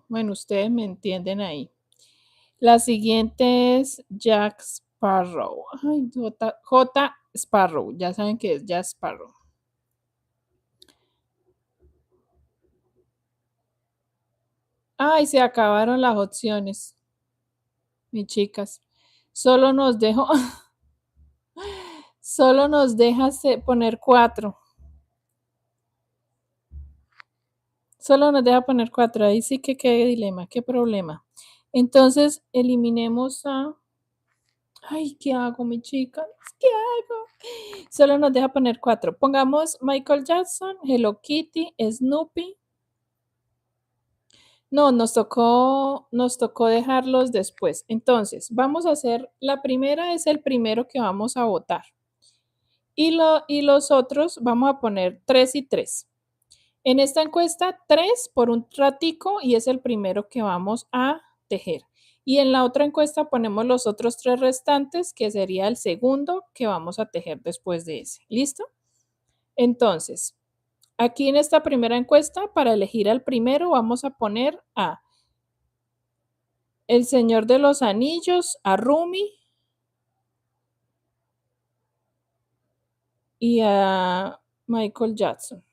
Bueno, ustedes me entienden ahí. La siguiente es Jack Sparrow. Ay, J. Sparrow. Ya saben que es Jack Sparrow. Ay, se acabaron las opciones, mis chicas. Solo nos dejo, solo nos deja poner 4. Solo nos deja poner 4. Ahí sí que qué dilema, qué problema. Entonces, eliminemos a... Ay, ¿qué hago, mi chica? ¿Qué hago? Solo nos deja poner 4. Pongamos Michael Jackson, Hello Kitty, Snoopy. No, nos tocó dejarlos después. Entonces, vamos a hacer, la primera es el primero que vamos a votar. Y los otros vamos a poner 3 y 3. En esta encuesta, 3 por un ratico y es el primero que vamos a tejer. Y en la otra encuesta ponemos los otros 3 restantes, que sería el segundo que vamos a tejer después de ese. ¿Listo? Entonces, aquí en esta primera encuesta, para elegir al primero, vamos a poner a El Señor de los Anillos, a Rumi y a Michael Jackson.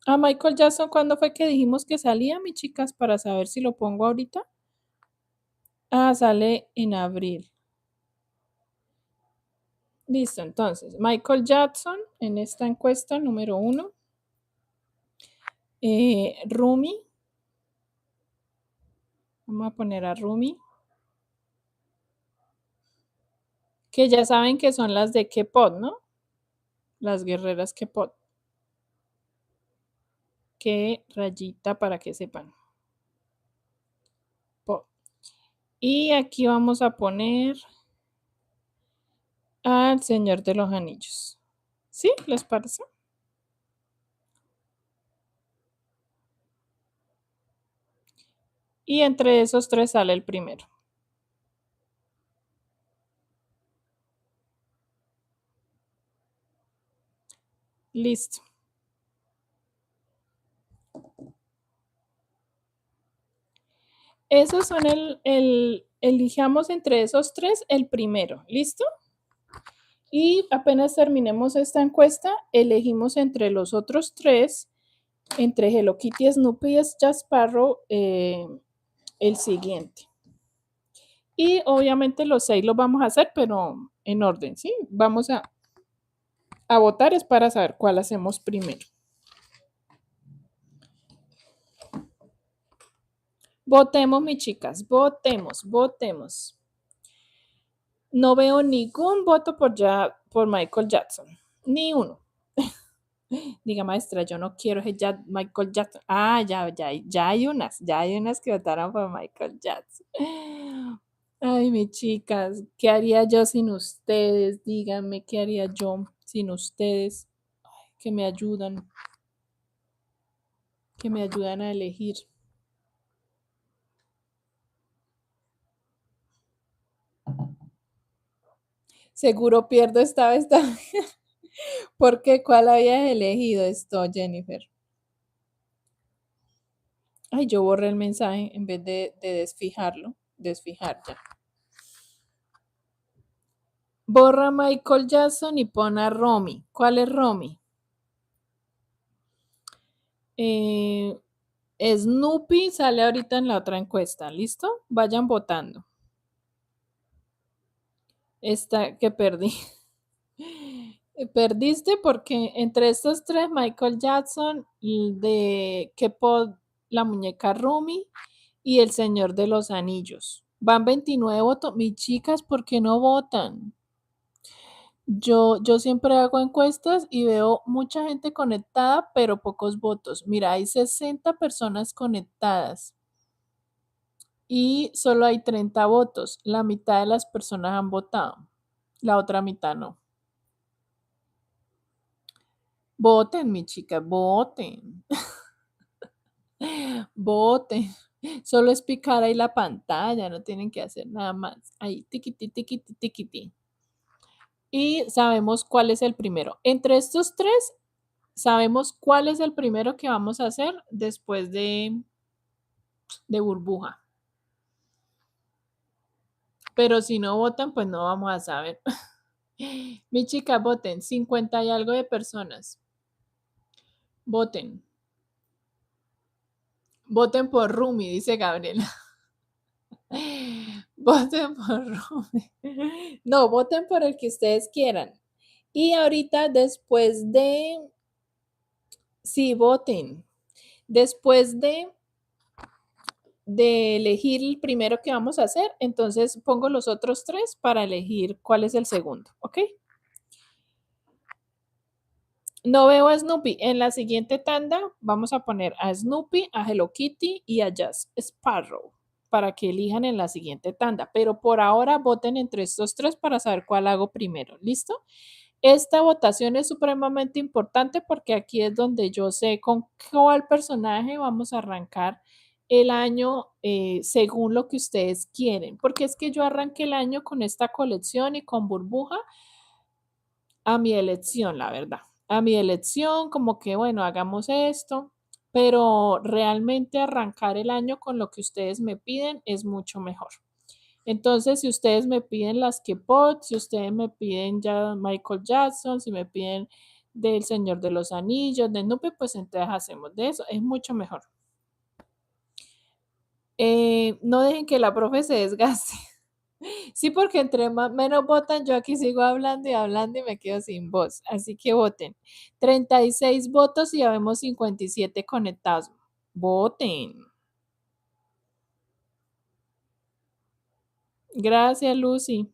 A Michael Jackson, ¿cuándo fue que dijimos que salía, mis chicas? Para saber si lo pongo ahorita. Ah, sale en abril. Listo, entonces, Michael Jackson en esta encuesta número 1. Rumi. Vamos a poner a Rumi. Que ya saben que son las de K-pop, ¿no? Las guerreras K-pop. Que rayita para que sepan. Pop. Y aquí vamos a poner al Señor de los Anillos. ¿Sí? ¿Les parece? Y entre esos 3 sale el primero. Listo. Esos son elijamos entre esos 3 el primero. ¿Listo? Y apenas terminemos esta encuesta, elegimos entre los otros 3, entre Hello Kitty, Snoopy y Jack Sparrow, el siguiente. Y obviamente los 6 los vamos a hacer, pero en orden, ¿sí? Vamos a votar es para saber cuál hacemos primero. Votemos, mis chicas, votemos. No veo ningún voto por Michael Jackson, ni uno. Diga, maestra, yo no quiero ese Michael Jackson. Ah, ya hay unas que votaron por Michael Jackson. Ay, mis chicas, ¿qué haría yo sin ustedes? Díganme, ¿qué haría yo sin ustedes? Ay, que me ayudan a elegir. Seguro pierdo esta vez también. ¿Por qué? ¿Cuál habías elegido esto, Jennifer? Ay, yo borré el mensaje en vez de desfijarlo. Desfijar ya. Borra Michael Jackson y pon a Romy. ¿Cuál es Romy? Snoopy sale ahorita en la otra encuesta. ¿Listo? Vayan votando. Esta que perdí. Perdiste porque entre estos 3, Michael Jackson, de K-pop, la muñeca Rumi y el Señor de los Anillos. Van 29 votos. Mis chicas, ¿por qué no votan? Yo siempre hago encuestas y veo mucha gente conectada, pero pocos votos. Mira, hay 60 personas conectadas y solo hay 30 votos. La mitad de las personas han votado, la otra mitad no. Voten, mi chica, voten. Voten. Solo es picar ahí la pantalla, no tienen que hacer nada más. Ahí, tiquiti, tiquiti, tiquiti. Y sabemos cuál es el primero. Entre estos tres, sabemos cuál es el primero que vamos a hacer después de burbuja. Pero si no votan, pues no vamos a saber. Mi chica, voten. 50 y algo de personas. Voten. Voten por Rumi, dice Gabriela. Voten por Rumi. No, voten por el que ustedes quieran. Y ahorita después de... Sí, voten. Después de elegir el primero que vamos a hacer, entonces pongo los otros tres para elegir cuál es el segundo, ¿ok? No veo a Snoopy. En la siguiente tanda vamos a poner a Snoopy, a Hello Kitty y a Jack Sparrow para que elijan en la siguiente tanda. Pero por ahora voten entre estos tres para saber cuál hago primero. ¿Listo? Esta votación es supremamente importante porque aquí es donde yo sé con cuál personaje vamos a arrancar el año según lo que ustedes quieren. Porque es que yo arranqué el año con esta colección y con burbuja a mi elección, la verdad. A mi elección, como que, bueno, hagamos esto, pero realmente arrancar el año con lo que ustedes me piden es mucho mejor. Entonces, si ustedes me piden las K-pop, si ustedes me piden ya Michael Jackson, si me piden del Señor de los Anillos, de Nupe, pues entonces hacemos de eso, es mucho mejor. No dejen que la profe se desgaste. Sí, porque entre menos votan, yo aquí sigo hablando y me quedo sin voz. Así que voten. 36 votos y ya vemos 57 conectados. Voten. Gracias, Lucy.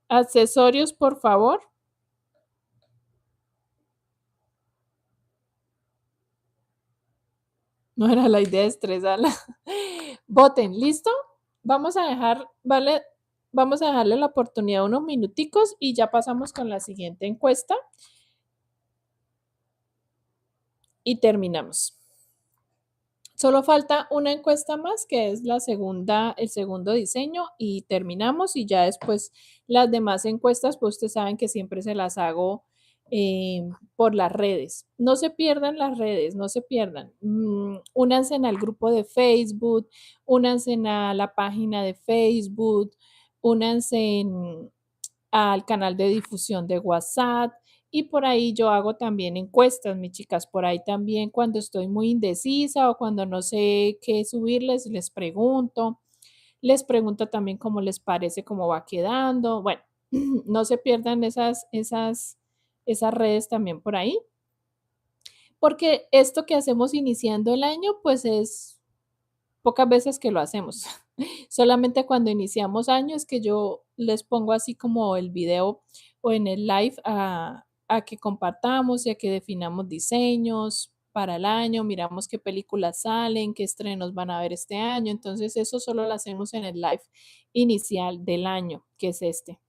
Accesorios, por favor. No era la idea de estresarla. Voten, ¿listo? Vamos a dejar, vale, vamos a dejarle la oportunidad unos minuticos y ya pasamos con la siguiente encuesta y terminamos. Solo falta una encuesta más, que es la segunda, el segundo diseño, y terminamos. Y ya después las demás encuestas, pues ustedes saben que siempre se las hago por las redes. No se pierdan las redes, no se pierdan. Únanse al grupo de Facebook, únanse a la página de Facebook, únanse al canal de difusión de WhatsApp. Y por ahí yo hago también encuestas, mis chicas. Por ahí también cuando estoy muy indecisa o cuando no sé qué subirles, les pregunto. Les pregunto también cómo les parece, cómo va quedando. Bueno, no se pierdan esas redes también por ahí. Porque esto que hacemos iniciando el año, pues es pocas veces que lo hacemos. Solamente cuando iniciamos año es que yo les pongo así como el video o en el live a que compartamos y a que definamos diseños para el año, miramos qué películas salen, qué estrenos van a ver este año. Entonces eso solo lo hacemos en el live inicial del año, que es este.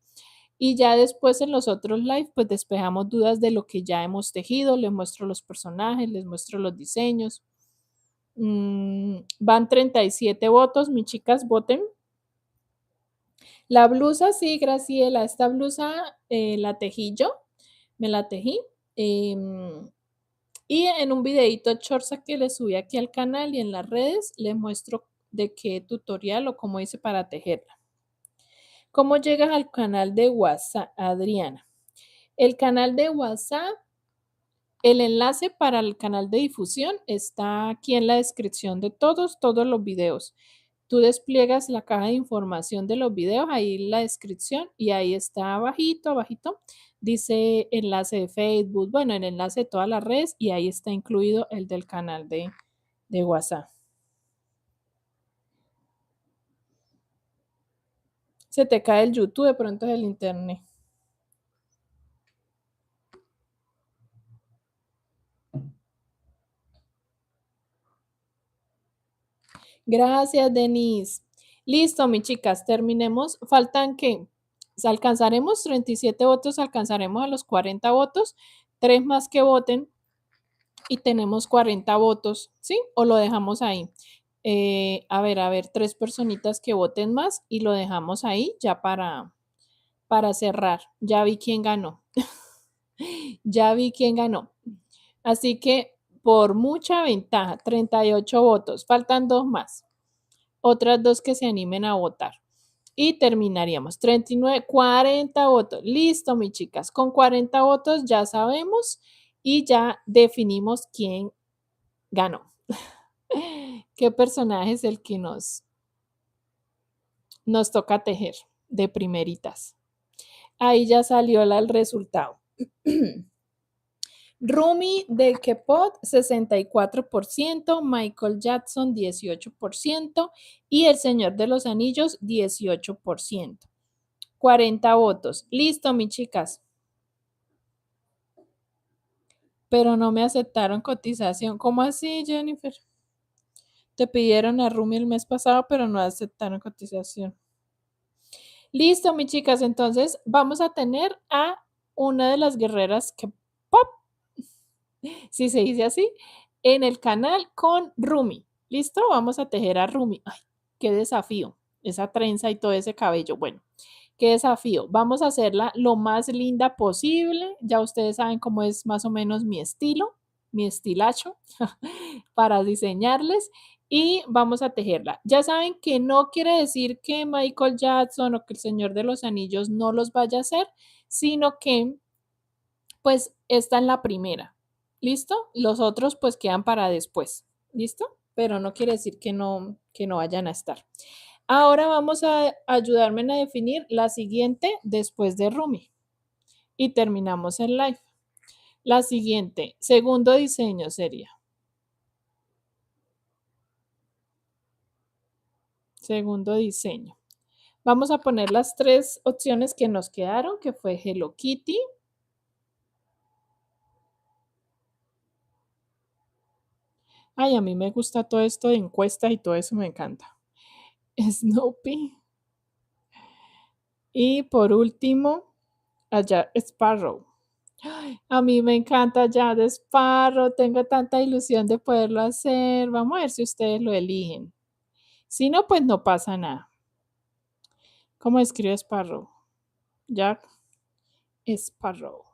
Y ya después en los otros live, pues despejamos dudas de lo que ya hemos tejido, les muestro los personajes, les muestro los diseños. Van 37 votos, mis chicas, voten. La blusa, sí, Graciela, esta blusa la tejí yo, me la tejí. Y en un videito chorza que le subí aquí al canal y en las redes, les muestro de qué tutorial o cómo hice para tejerla. ¿Cómo llegas al canal de WhatsApp, Adriana? El canal de WhatsApp, el enlace para el canal de difusión está aquí en la descripción de todos los videos. Tú despliegas la caja de información de los videos, ahí la descripción y ahí está abajito, abajito, dice enlace de Facebook, bueno, el enlace de todas las redes y ahí está incluido el del canal de WhatsApp. Se te cae el YouTube, de pronto es el internet. Gracias, Denise. Listo, mis chicas, terminemos. Faltan que alcanzaremos 37 votos, alcanzaremos a los 40 votos, 3 más que voten y tenemos 40 votos, ¿sí? O lo dejamos ahí. A ver, 3 personitas que voten más y lo dejamos ahí ya para cerrar. Ya vi quién ganó. Ya vi quién ganó. Así que por mucha ventaja, 38 votos. Faltan 2 más. Otras 2 que se animen a votar. Y terminaríamos. 39, 40 votos. Listo, mis chicas. Con 40 votos ya sabemos y ya definimos quién ganó. ¿Qué personaje es el que nos toca tejer de primeritas? Ahí ya salió el resultado. Rumi de Kepot 64%, Michael Jackson 18% y El Señor de los Anillos 18%. 40 votos. Listo, mis chicas. Pero no me aceptaron cotización. ¿Cómo así, Jennifer? Te pidieron a Rumi el mes pasado, pero no aceptaron cotización. Listo, mis chicas. Entonces vamos a tener a una de las guerreras que pop, si se dice así, en el canal con Rumi. ¿Listo? Vamos a tejer a Rumi. Ay, qué desafío. Esa trenza y todo ese cabello. Bueno, qué desafío. Vamos a hacerla lo más linda posible. Ya ustedes saben cómo es más o menos mi estilo, mi estilacho para diseñarles y vamos a tejerla. Ya saben que no quiere decir que Michael Jackson o que el Señor de los Anillos no los vaya a hacer, sino que pues esta es la primera. ¿Listo? Los otros pues quedan para después. ¿Listo? Pero no quiere decir que no vayan a estar. Ahora vamos a ayudarme a definir la siguiente después de Rumi. Y terminamos el live. La siguiente, segundo diseño sería. Segundo diseño. Vamos a poner las 3 opciones que nos quedaron, que fue Hello Kitty. Ay, a mí me gusta todo esto de encuestas y todo eso me encanta. Snoopy. Y por último, allá Sparrow. A mí me encanta ya de Sparrow, tengo tanta ilusión de poderlo hacer. Vamos a ver si ustedes lo eligen. Si no, pues no pasa nada. ¿Cómo escribe Sparrow? Jack Sparrow.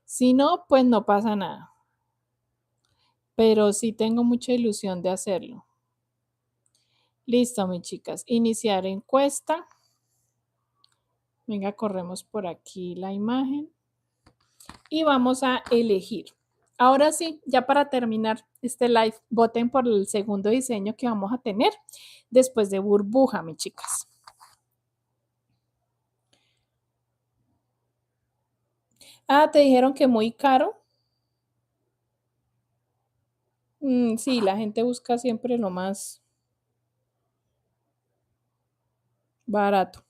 Si no, pues no pasa nada. Pero sí tengo mucha ilusión de hacerlo. Listo, mis chicas. Iniciar encuesta. Venga, corremos por aquí la imagen. Y vamos a elegir. Ahora sí, ya para terminar este live, voten por el segundo diseño que vamos a tener después de burbuja, mis chicas. Ah, te dijeron que muy caro. Sí, la gente busca siempre lo más barato.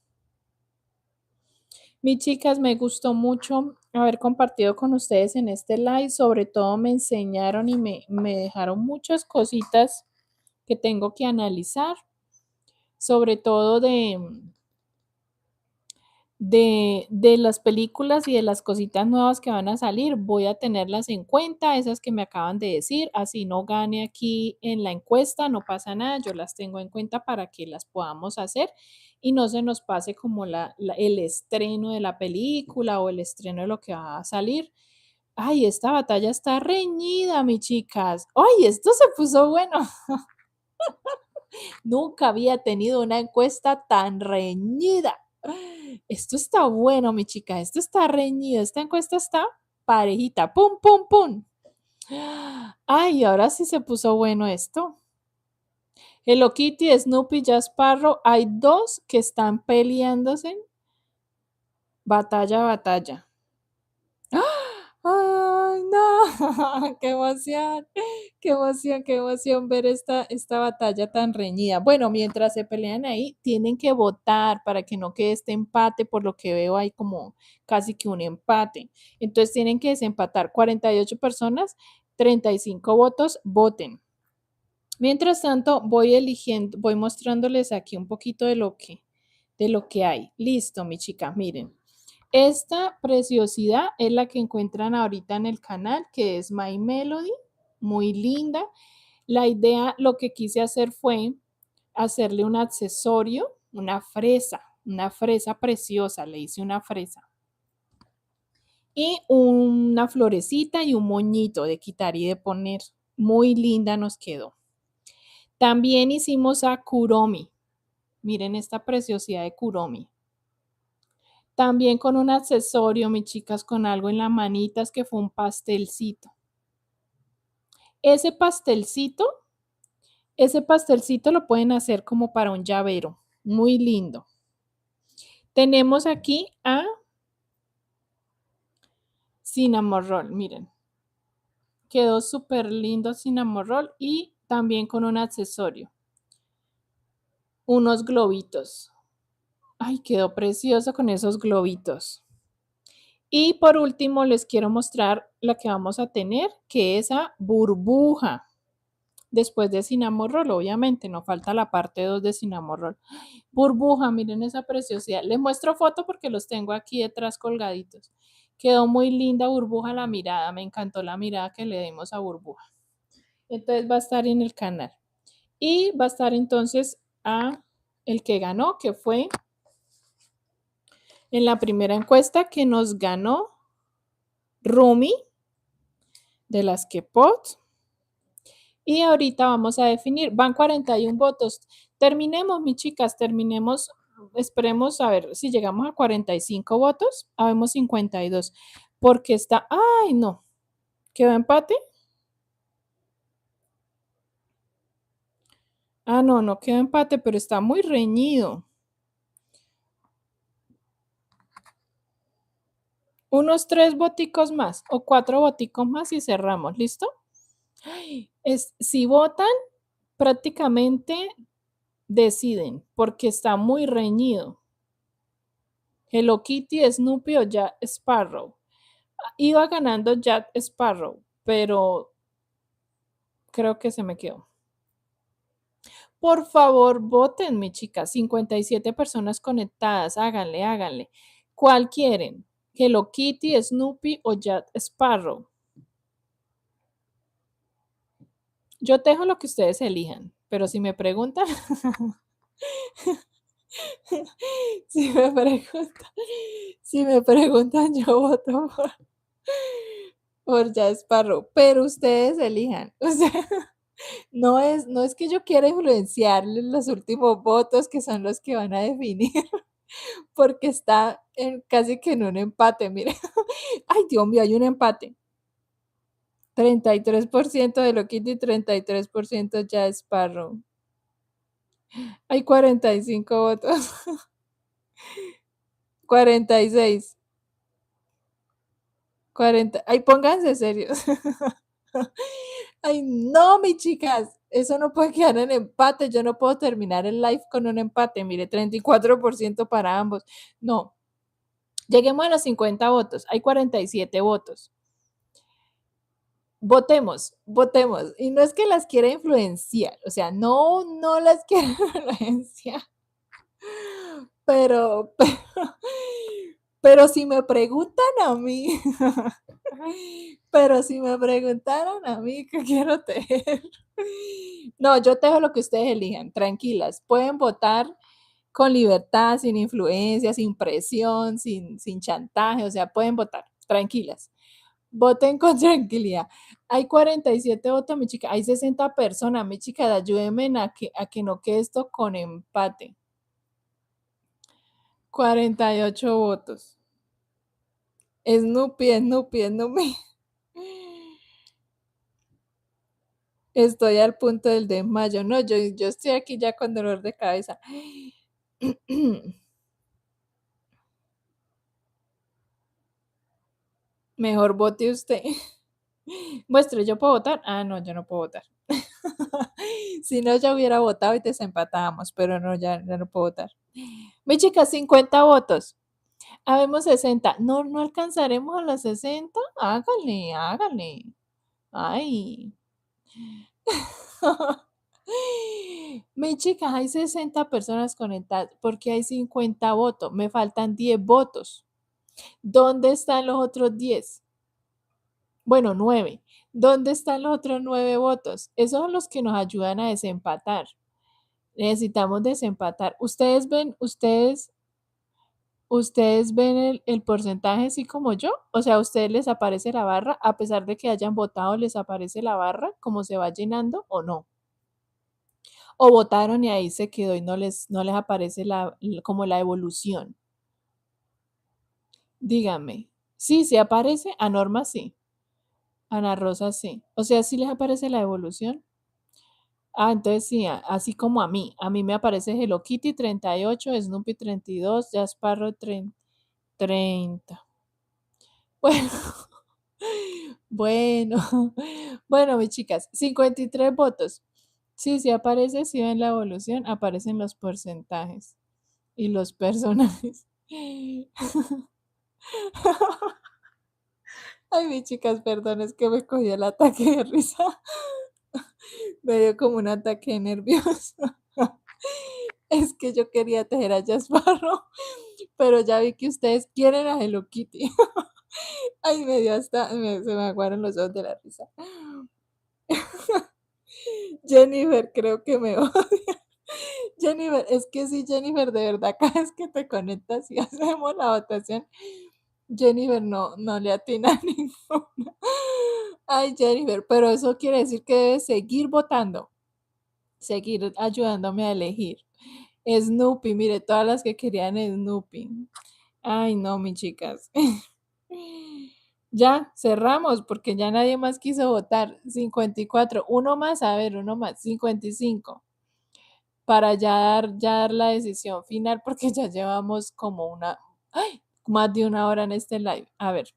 Mis chicas, me gustó mucho haber compartido con ustedes en este live. Sobre todo me enseñaron y me dejaron muchas cositas que tengo que analizar. Sobre todo de las películas y de las cositas nuevas que van a salir, voy a tenerlas en cuenta, esas que me acaban de decir, así no gane aquí en la encuesta, no pasa nada, yo las tengo en cuenta para que las podamos hacer y no se nos pase como el estreno de la película o el estreno de lo que va a salir. Ay, esta batalla está reñida, mis chicas. Ay, esto se puso bueno. Nunca había tenido una encuesta tan reñida. Esto está bueno, mi chica. Esto está reñido. Esta encuesta está parejita. Pum, pum, pum. Ay, ahora sí se puso bueno esto. Hello Kitty, Snoopy, Jack Sparrow. Hay 2 que están peleándose. Batalla, batalla. Ay, no, qué emoción ver esta batalla tan reñida. Bueno, mientras se pelean ahí, tienen que votar para que no quede este empate, por lo que veo hay como casi que un empate. Entonces tienen que desempatar 48 personas, 35 votos, voten. Mientras tanto, voy eligiendo, voy mostrándoles aquí un poquito de lo que hay. Listo, mi chica, miren. Esta preciosidad es la que encuentran ahorita en el canal, que es My Melody, muy linda. La idea, lo que quise hacer fue hacerle un accesorio, una fresa preciosa, le hice una fresa. Y una florecita y un moñito de quitar y de poner. Muy linda nos quedó. También hicimos a Kuromi. Miren esta preciosidad de Kuromi. También con un accesorio, mis chicas, con algo en las manitas que fue un pastelcito. Ese pastelcito lo pueden hacer como para un llavero. Muy lindo. Tenemos aquí a Cinnamon Roll, miren. Quedó súper lindo Cinnamon Roll y también con un accesorio. Unos globitos. Ay, quedó precioso con esos globitos. Y por último les quiero mostrar la que vamos a tener, que es a burbuja. Después de Cinnamon Roll, obviamente, no falta la parte 2 de Cinnamon Roll. Burbuja, miren esa preciosidad. Les muestro foto porque los tengo aquí detrás colgaditos. Quedó muy linda Burbuja la mirada, me encantó la mirada que le dimos a Burbuja. Entonces va a estar en el canal. Y va a estar entonces a el que ganó, que fue en la primera encuesta que nos ganó Rumi de las K-Pot. Y ahorita vamos a definir, van 41 votos. Terminemos, mis chicas, terminemos. Esperemos a ver si llegamos a 45 votos. Habemos 52. Porque está, ay, no, quedó empate. Ah, no, no quedó empate, pero está muy reñido. Unos 3 voticos más o 4 voticos más y cerramos, ¿listo? Si votan, prácticamente deciden, porque está muy reñido. Hello Kitty, Snoopy o Jack Sparrow. Iba ganando Jack Sparrow, pero creo que se me quedó. Por favor, voten, mi chica. 57 personas conectadas. Háganle, háganle. ¿Cuál quieren? Hello Kitty, Snoopy o Jack Sparrow. Yo te dejo lo que ustedes elijan, pero si me preguntan, si me preguntan, yo voto por Jack Sparrow, pero ustedes elijan. O sea, no es que yo quiera influenciarles los últimos votos que son los que van a definir, porque está casi que en un empate, mire. Ay, Dios mío, hay un empate. 33% de Loquito y 33% Jack Sparrow. Hay 45 votos. 46. 40. Ay, pónganse serios. Ay, no, mis chicas. Eso no puede quedar en empate. Yo no puedo terminar el live con un empate. Mire, 34% para ambos. No. Lleguemos a los 50 votos. Hay 47 votos. Votemos, votemos. Y no es que las quiera influenciar. O sea, no las quiero influenciar. Pero si me preguntan a mí, pero si me preguntaran a mí qué quiero tener, no, yo tejo lo que ustedes elijan, tranquilas, pueden votar con libertad, sin influencia, sin presión, sin chantaje, o sea, pueden votar, tranquilas. Voten con tranquilidad. Hay 47 votos, mi chica, hay 60 personas, mi chica, ayúdenme a que no quede esto con empate. 48 votos. Snoopy, Snoopy, Snoopy. Estoy al punto del desmayo. No, yo estoy aquí ya con dolor de cabeza. Mejor vote usted. Muestre, ¿yo puedo votar? Ah, no, yo no puedo votar. Si no, ya hubiera votado y desempatábamos, pero no, ya no puedo votar. Mi chica, 50 votos. Habemos 60. No alcanzaremos a los 60. Hágale, hágale. Ay. Mi chica, hay 60 personas conectadas porque hay 50 votos. Me faltan 10 votos. ¿Dónde están los otros 10? Bueno, 9. ¿Dónde están los otros 9 votos? Esos son los que nos ayudan a desempatar. Necesitamos desempatar. ¿Ustedes ven el porcentaje así como yo? O sea, ¿a ustedes les aparece la barra? A pesar de que hayan votado, ¿les aparece la barra como se va llenando o no? ¿O votaron y ahí se quedó y no les aparece como la evolución? Díganme. Sí, sí aparece. A Norma sí. Ana Rosa sí. O sea, ¿sí les aparece la evolución? Ah, entonces sí, así como a mí. A mí me aparece Hello Kitty 38, Snoopy 32, Jack Sparrow 30. Bueno, bueno, bueno, mis chicas, 53 votos. Sí, sí aparece, sí ven la evolución, aparecen los porcentajes y los personajes. Ay, mis chicas, perdón, es que me cogió el ataque de risa. Me dio como un ataque nervioso. Es que yo quería tejer a Jasparro, pero ya vi que ustedes quieren a Hello Kitty. Ay, me dio se me aguaron los ojos de la risa. Jennifer, creo que me odia. Jennifer, es que sí, Jennifer, de verdad, cada vez que te conectas y hacemos la votación, Jennifer no le atina a ninguna. Ay, Jennifer, pero eso quiere decir que debes seguir votando, seguir ayudándome a elegir. Snoopy, mire, todas las que querían Snoopy. Ay, no, mis chicas. Ya, cerramos porque ya nadie más quiso votar. 54. Uno más, a ver, uno más. 55. Para ya dar la decisión final porque ya llevamos como más de una hora en este live. A ver,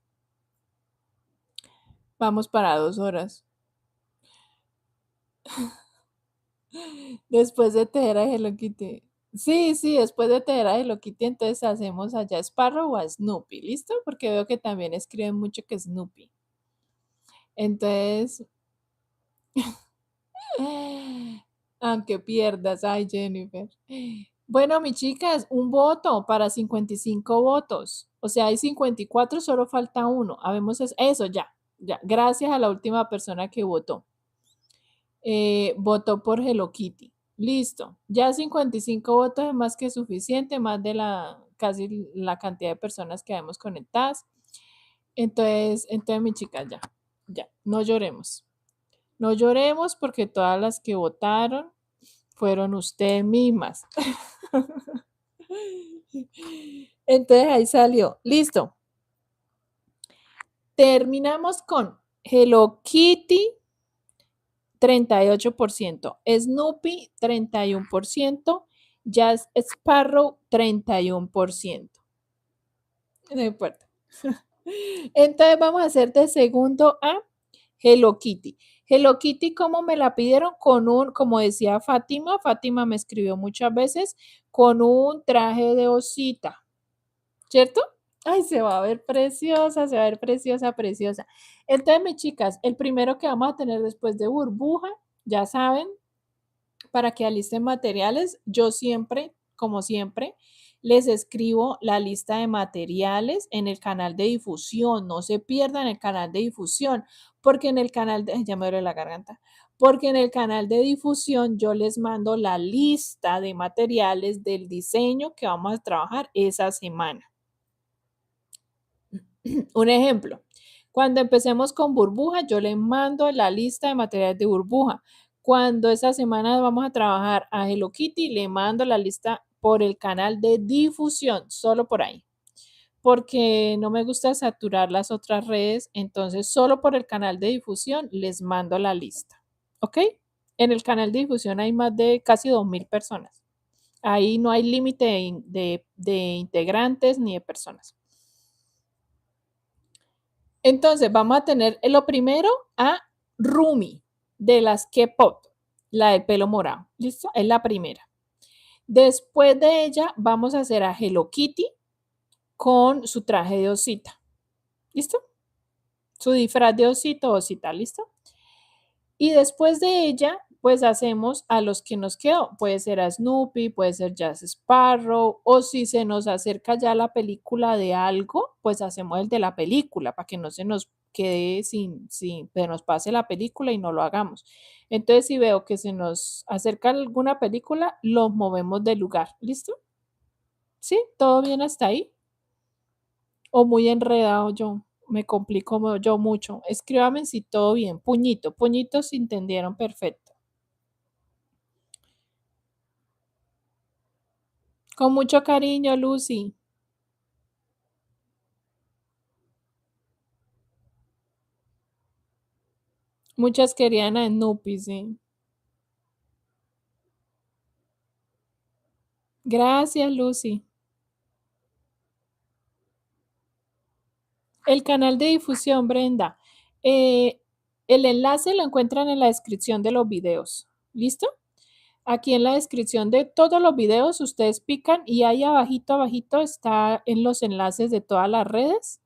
vamos para 2 horas. Después de tejer a Hello Kitty. Sí, sí, después de tejer a Hello Kitty, entonces hacemos allá Sparrow o a Snoopy, ¿listo? Porque veo que también escriben mucho que Snoopy. Entonces, aunque pierdas, ay, Jennifer. Bueno, mis chicas, un voto para 55 votos. O sea, hay 54, solo falta uno. Habemos eso, ya, ya. Gracias a la última persona que votó. Votó por Hello Kitty. Listo. Ya 55 votos es más que suficiente, más de casi la cantidad de personas que habemos conectadas. Entonces, mis chicas, ya, no lloremos. No lloremos porque todas las que votaron fueron ustedes mismas. Entonces ahí salió. Listo. Terminamos con Hello Kitty 38%, Snoopy 31%, Jazz Sparrow 31%. No importa. Entonces vamos a hacer de segundo a Hello Kitty. Hello Kitty, ¿cómo me la pidieron? Como decía Fátima me escribió muchas veces, con un traje de osita, ¿cierto? Ay, se va a ver preciosa, se va a ver preciosa, preciosa. Entonces, mis chicas, el primero que vamos a tener después de burbuja, ya saben, para que alisten materiales, yo siempre, como siempre, les escribo la lista de materiales en el canal de difusión. No se pierdan el canal de difusión, porque en el canal de, ya me duele la garganta, porque en el canal de difusión yo les mando la lista de materiales del diseño que vamos a trabajar esa semana. Un ejemplo, cuando empecemos con burbuja, yo les mando la lista de materiales de burbuja. Cuando esa semana vamos a trabajar a Hello Kitty, le mando la lista por el canal de difusión, solo por ahí, porque no me gusta saturar las otras redes, entonces solo por el canal de difusión les mando la lista, ¿ok? En el canal de difusión hay más de casi 2.000 personas. Ahí no hay límite de integrantes ni de personas. Entonces, vamos a tener lo primero a Rumi, de las K-pop, la del pelo morado. ¿Listo? Es la primera. Después de ella, vamos a hacer a Hello Kitty con su traje de osita. ¿Listo? Su disfraz de osito, osita, ¿listo? Y después de ella, pues hacemos a los que nos quedó. Puede ser a Snoopy, puede ser Jack Sparrow, o si se nos acerca ya la película de algo, pues hacemos el de la película para que no se nos quede sin que nos pase la película y no lo hagamos. Entonces, si veo que se nos acerca alguna película, los movemos del lugar. ¿Listo? ¿Sí? ¿Todo bien hasta ahí? O muy enredado yo, me complico yo mucho. Escríbame si todo bien. Puñito, puñitos si entendieron perfecto. Con mucho cariño, Lucy. Muchas querían a Snoopy, sí. Gracias, Lucy. El canal de difusión, Brenda. Eh, el enlace lo encuentran en la descripción de los videos. ¿Listo? Aquí en la descripción de todos los videos ustedes pican y ahí abajito, abajito está en los enlaces de todas las redes,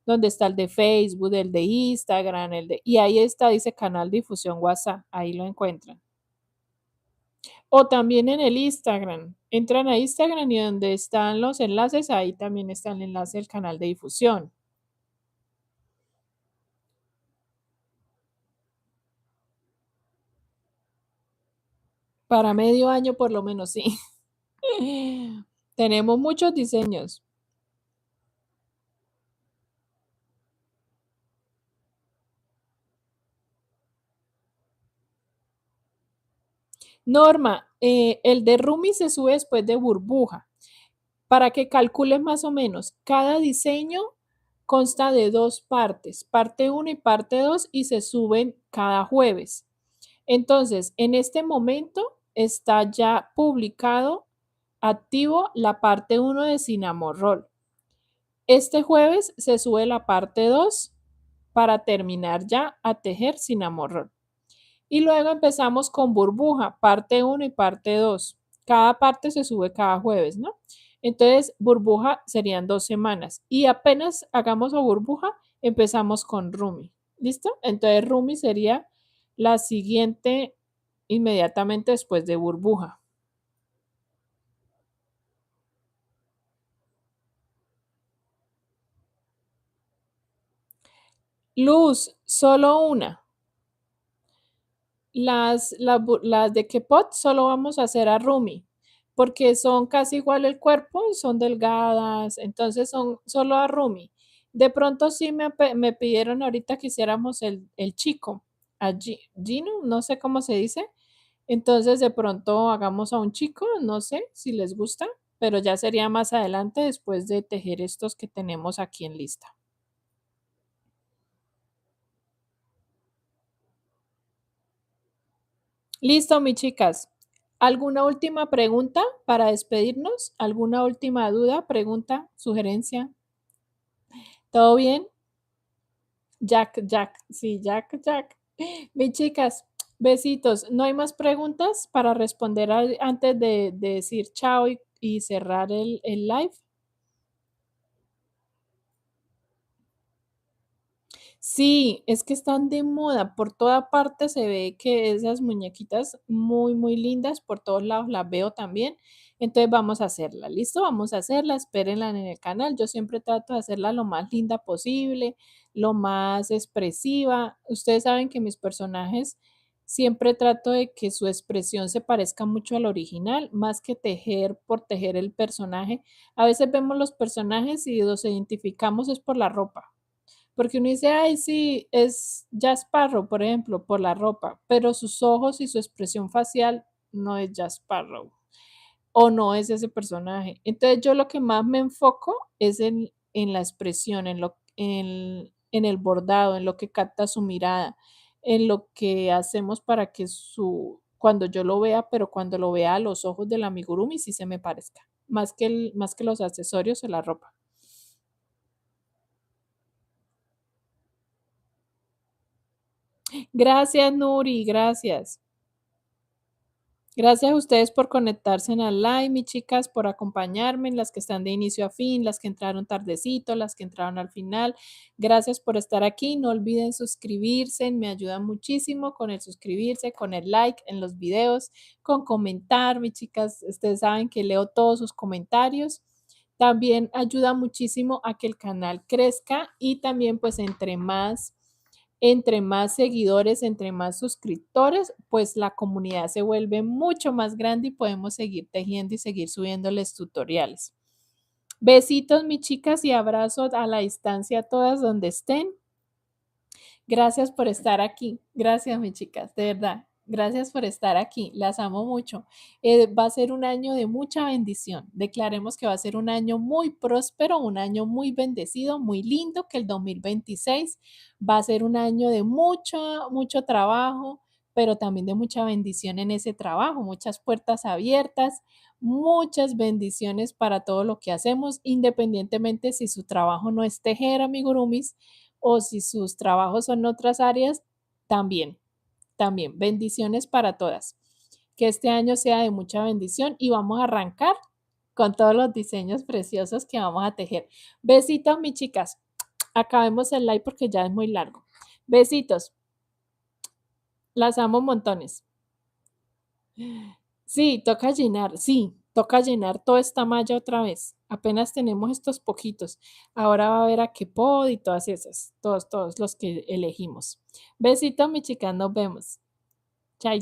donde está el de Facebook, el de Instagram, y ahí está, dice canal difusión WhatsApp, ahí lo encuentran. O también en el Instagram, entran a Instagram y donde están los enlaces, ahí también está el enlace del canal de difusión. Para medio año por lo menos, sí. Tenemos muchos diseños. Norma, el de Rumi se sube después de burbuja. Para que calcules más o menos, cada diseño consta de dos partes, parte uno y parte 2, y se suben cada jueves. Entonces, en este momento está ya publicado, activo la parte uno de Cinamorroll. Este jueves se sube la parte 2 para terminar ya a tejer Cinamorroll. Y luego empezamos con burbuja, parte uno y parte 2. Cada parte se sube cada jueves, ¿no? Entonces, burbuja serían 2 semanas. Y apenas hagamos a burbuja, empezamos con Rumi. ¿Listo? Entonces, Rumi sería la siguiente inmediatamente después de burbuja. Luz, solo una. Las de Kepot solo vamos a hacer a Rumi, porque son casi igual el cuerpo y son delgadas, entonces son solo a Rumi. De pronto sí me pidieron ahorita que hiciéramos el chico, a Gino, no sé cómo se dice. Entonces de pronto hagamos a un chico, no sé si les gusta, pero ya sería más adelante después de tejer estos que tenemos aquí en lista. Listo, mis chicas. ¿Alguna última pregunta para despedirnos? ¿Alguna última duda, pregunta, sugerencia? ¿Todo bien? Jack, Jack, sí, Jack, Jack. Mis chicas, besitos. ¿No hay más preguntas para responder antes de decir chao y cerrar el live? Sí, es que están de moda, por toda parte se ve que esas muñequitas muy, muy lindas, por todos lados las veo también. Entonces vamos a hacerla, ¿listo? Vamos a hacerla, espérenla en el canal. Yo siempre trato de hacerla lo más linda posible, lo más expresiva. Ustedes saben que mis personajes siempre trato de que su expresión se parezca mucho al original, más que tejer por tejer el personaje. A veces vemos los personajes y los identificamos es por la ropa, porque uno dice, ay, sí, es Jack Sparrow, por ejemplo, por la ropa, pero sus ojos y su expresión facial no es Jack Sparrow o no es ese personaje. Entonces yo lo que más me enfoco es en la expresión, en el bordado, en lo que capta su mirada, en lo que hacemos para que cuando yo lo vea, pero cuando lo vea a los ojos del amigurumi, sí se me parezca, más que los accesorios o la ropa. Gracias, Nuri, gracias. Gracias a ustedes por conectarse en el live, mis chicas, por acompañarme, las que están de inicio a fin, las que entraron tardecito, las que entraron al final. Gracias por estar aquí. No olviden suscribirse, me ayuda muchísimo con el suscribirse, con el like en los videos, con comentar, mis chicas. Ustedes saben que leo todos sus comentarios. También ayuda muchísimo a que el canal crezca y también pues entre más seguidores, entre más suscriptores, pues la comunidad se vuelve mucho más grande y podemos seguir tejiendo y seguir subiéndoles tutoriales. Besitos, mis chicas, y abrazos a la distancia a todas donde estén. Gracias por estar aquí. Gracias, mis chicas, de verdad. Gracias por estar aquí. Las amo mucho. Va a ser un año de mucha bendición. Declaremos que va a ser un año muy próspero, un año muy bendecido, muy lindo, que el 2026 va a ser un año de mucho, mucho trabajo, pero también de mucha bendición en ese trabajo, muchas puertas abiertas, muchas bendiciones para todo lo que hacemos, independientemente si su trabajo no es tejer, amigurumis, o si sus trabajos son otras áreas, también, también. Bendiciones para todas. Que este año sea de mucha bendición y vamos a arrancar con todos los diseños preciosos que vamos a tejer. Besitos, mis chicas. Acabemos el live porque ya es muy largo. Besitos. Las amo montones. Sí, toca llenar toda esta malla otra vez. Apenas tenemos estos poquitos. Ahora va a haber a qué pod y todas esas, todos los que elegimos. Besito, mi chica, nos vemos.